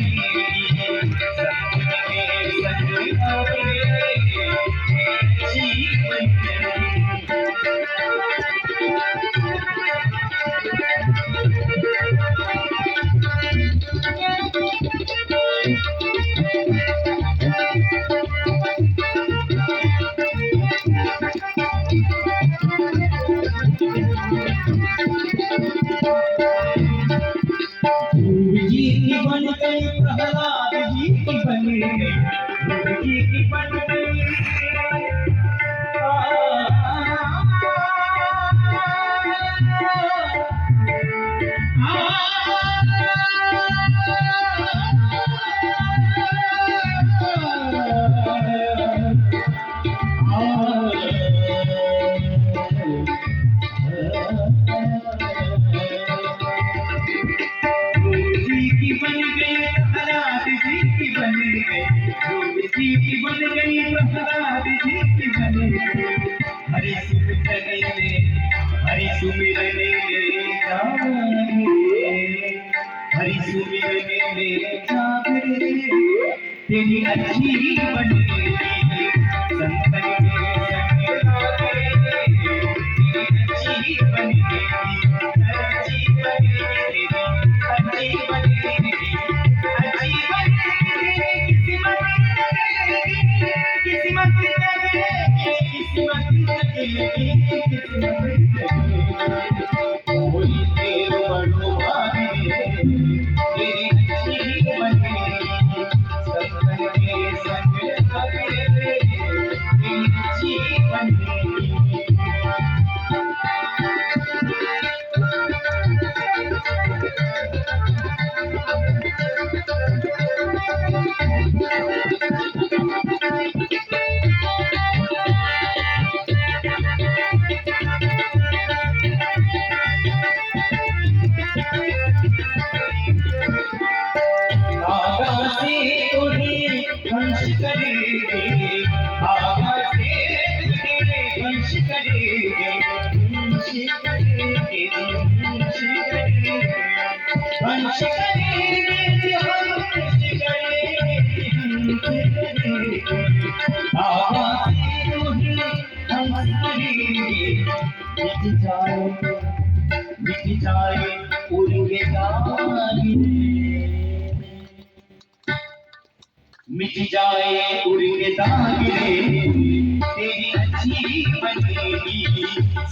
C: जी की बन गई, प्रहलाद जी की बन गई, जी की बन गई, हरि सुमिरने हरि सुमिरने में जागरे, तेरी अच्छी बनेगी संतन के संग लागे, तेरी अच्छी बनेगी, अच्छी बनेगी, अच्छी बनेगी, अच्छी बनेगी, किस्मत लगेगी, किस्मत लगेगी, किस्मत लगेगी, कोई तेरे बड़ो भाई तेरी अच्छी बनेगी, संतन के संग लागे, तेरी अच्छी बनेगी। वंश करेंगे, आगा से तेरे वंश करेंगे, वंश करेंगे, वंश करेंगे, वंश करेंगे, वंश करेंगे, आगा से वंश करेंगे, मिट जाए उनके दाने, मिट जाए उनके दागे, तेरी अच्छी बनेगी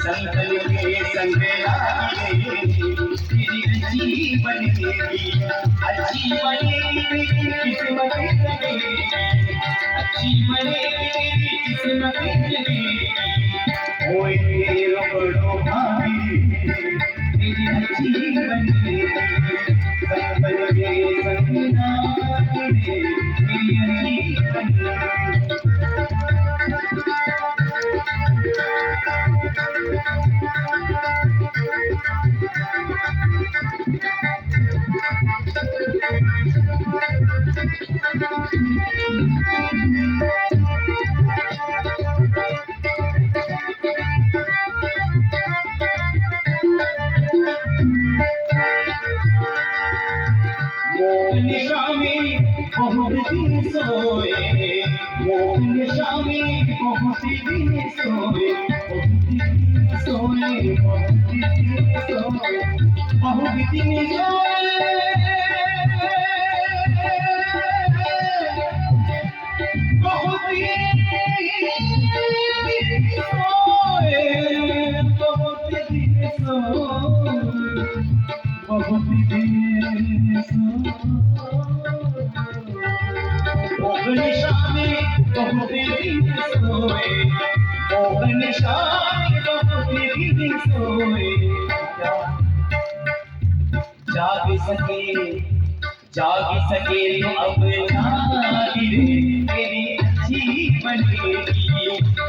C: संतन के संग लागे, तेरी अच्छी बनेगी, अच्छी बनेगी, किस्मत लगेगी, अच्छी बनेगी, किस्मत लगेगी, ओए तेरे बड़ो भाई तेरी अच्छी बनेगी, संतन के संग लागे, तेरी अच्छी बनेगी। शामी बहुत दिन सोए, मोहन शामी बहुत दिन सोए, बहुत दिन सोए, बहुत दिन सोए, बहुत दिन सोए, बहुत दिन सोए, बहुत दिन सोए। मोहन शामी बहुत दिन सोए, मोहन शामी बहुत दिन सोए, जाग सके तो अब जागी रे तेरी अच्छी बनेगी,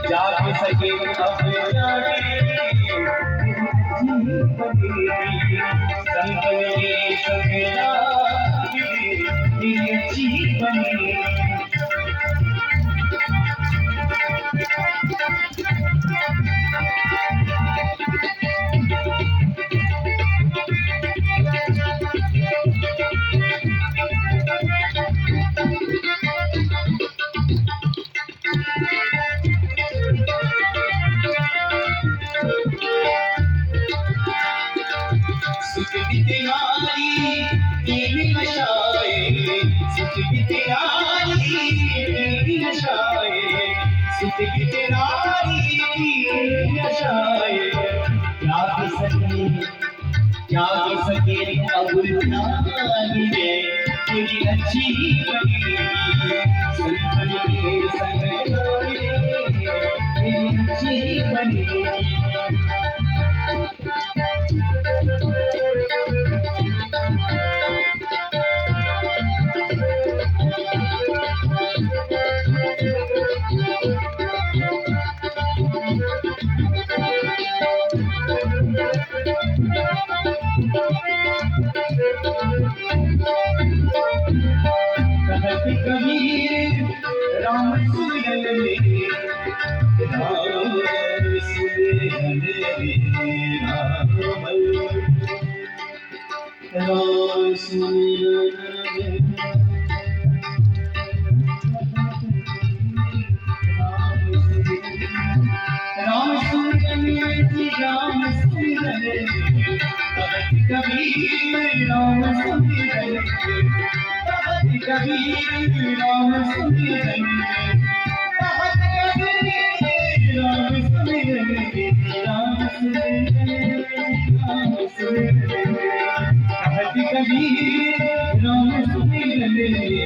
C: जाग सके तो अब जागी रे तेरी अच्छी बनेगी, संग मेरे संग जागी रे तेरी अच्छी बनेगी। सुख की तैयारी तेरी नशाए, सुख की तैयारी तेरी नशाए, सुख की तैयारी तेरी नशाए, त्याग सके अब जागी रे तेरी अच्छी बनेगी, संग के संग जागी रे तेरी अच्छी बनेगी। कहत कबीर राम सुमिरन में, राम सुमिरन में, राम सुमिरन में, राम सुमिरन में, राम सुमिरन में, कहत कबीर राम सुमिरन में, कबीर राम सुमिरन में, कहत कबीर राम सुमिरन में, राम सुमिरन राम सुमिरन, कहत कबीर राम सुमिरन में,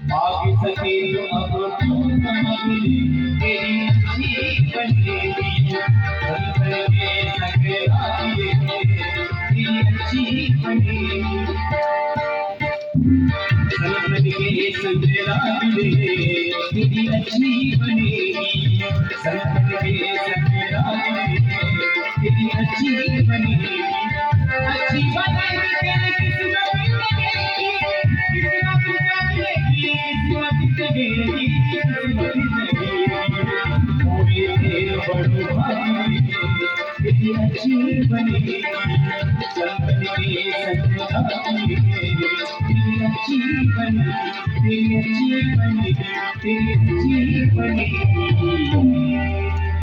C: भाग सके तो अब तू न मिली तेरी अच्छी बनेगी, संग के संग आइए तेरी अच्छी बनेगी, संग के संग आइए तेरी अच्छी बनेगी, संग के संग आइए तेरी अच्छी बनेगी, अच्छी बनेगी तेरी किस्मत लगेगी, किस्मत लगेगी, किस्मत लगेगी, किस्मत लगेगी, पूरी तेरे बड़ी भाई तेरी अच्छी बनेगी, संग के संग आइए तेरी अच्छी बनेगी, तेरी अच्छी बनेगी, तेरी अच्छी बनेगी।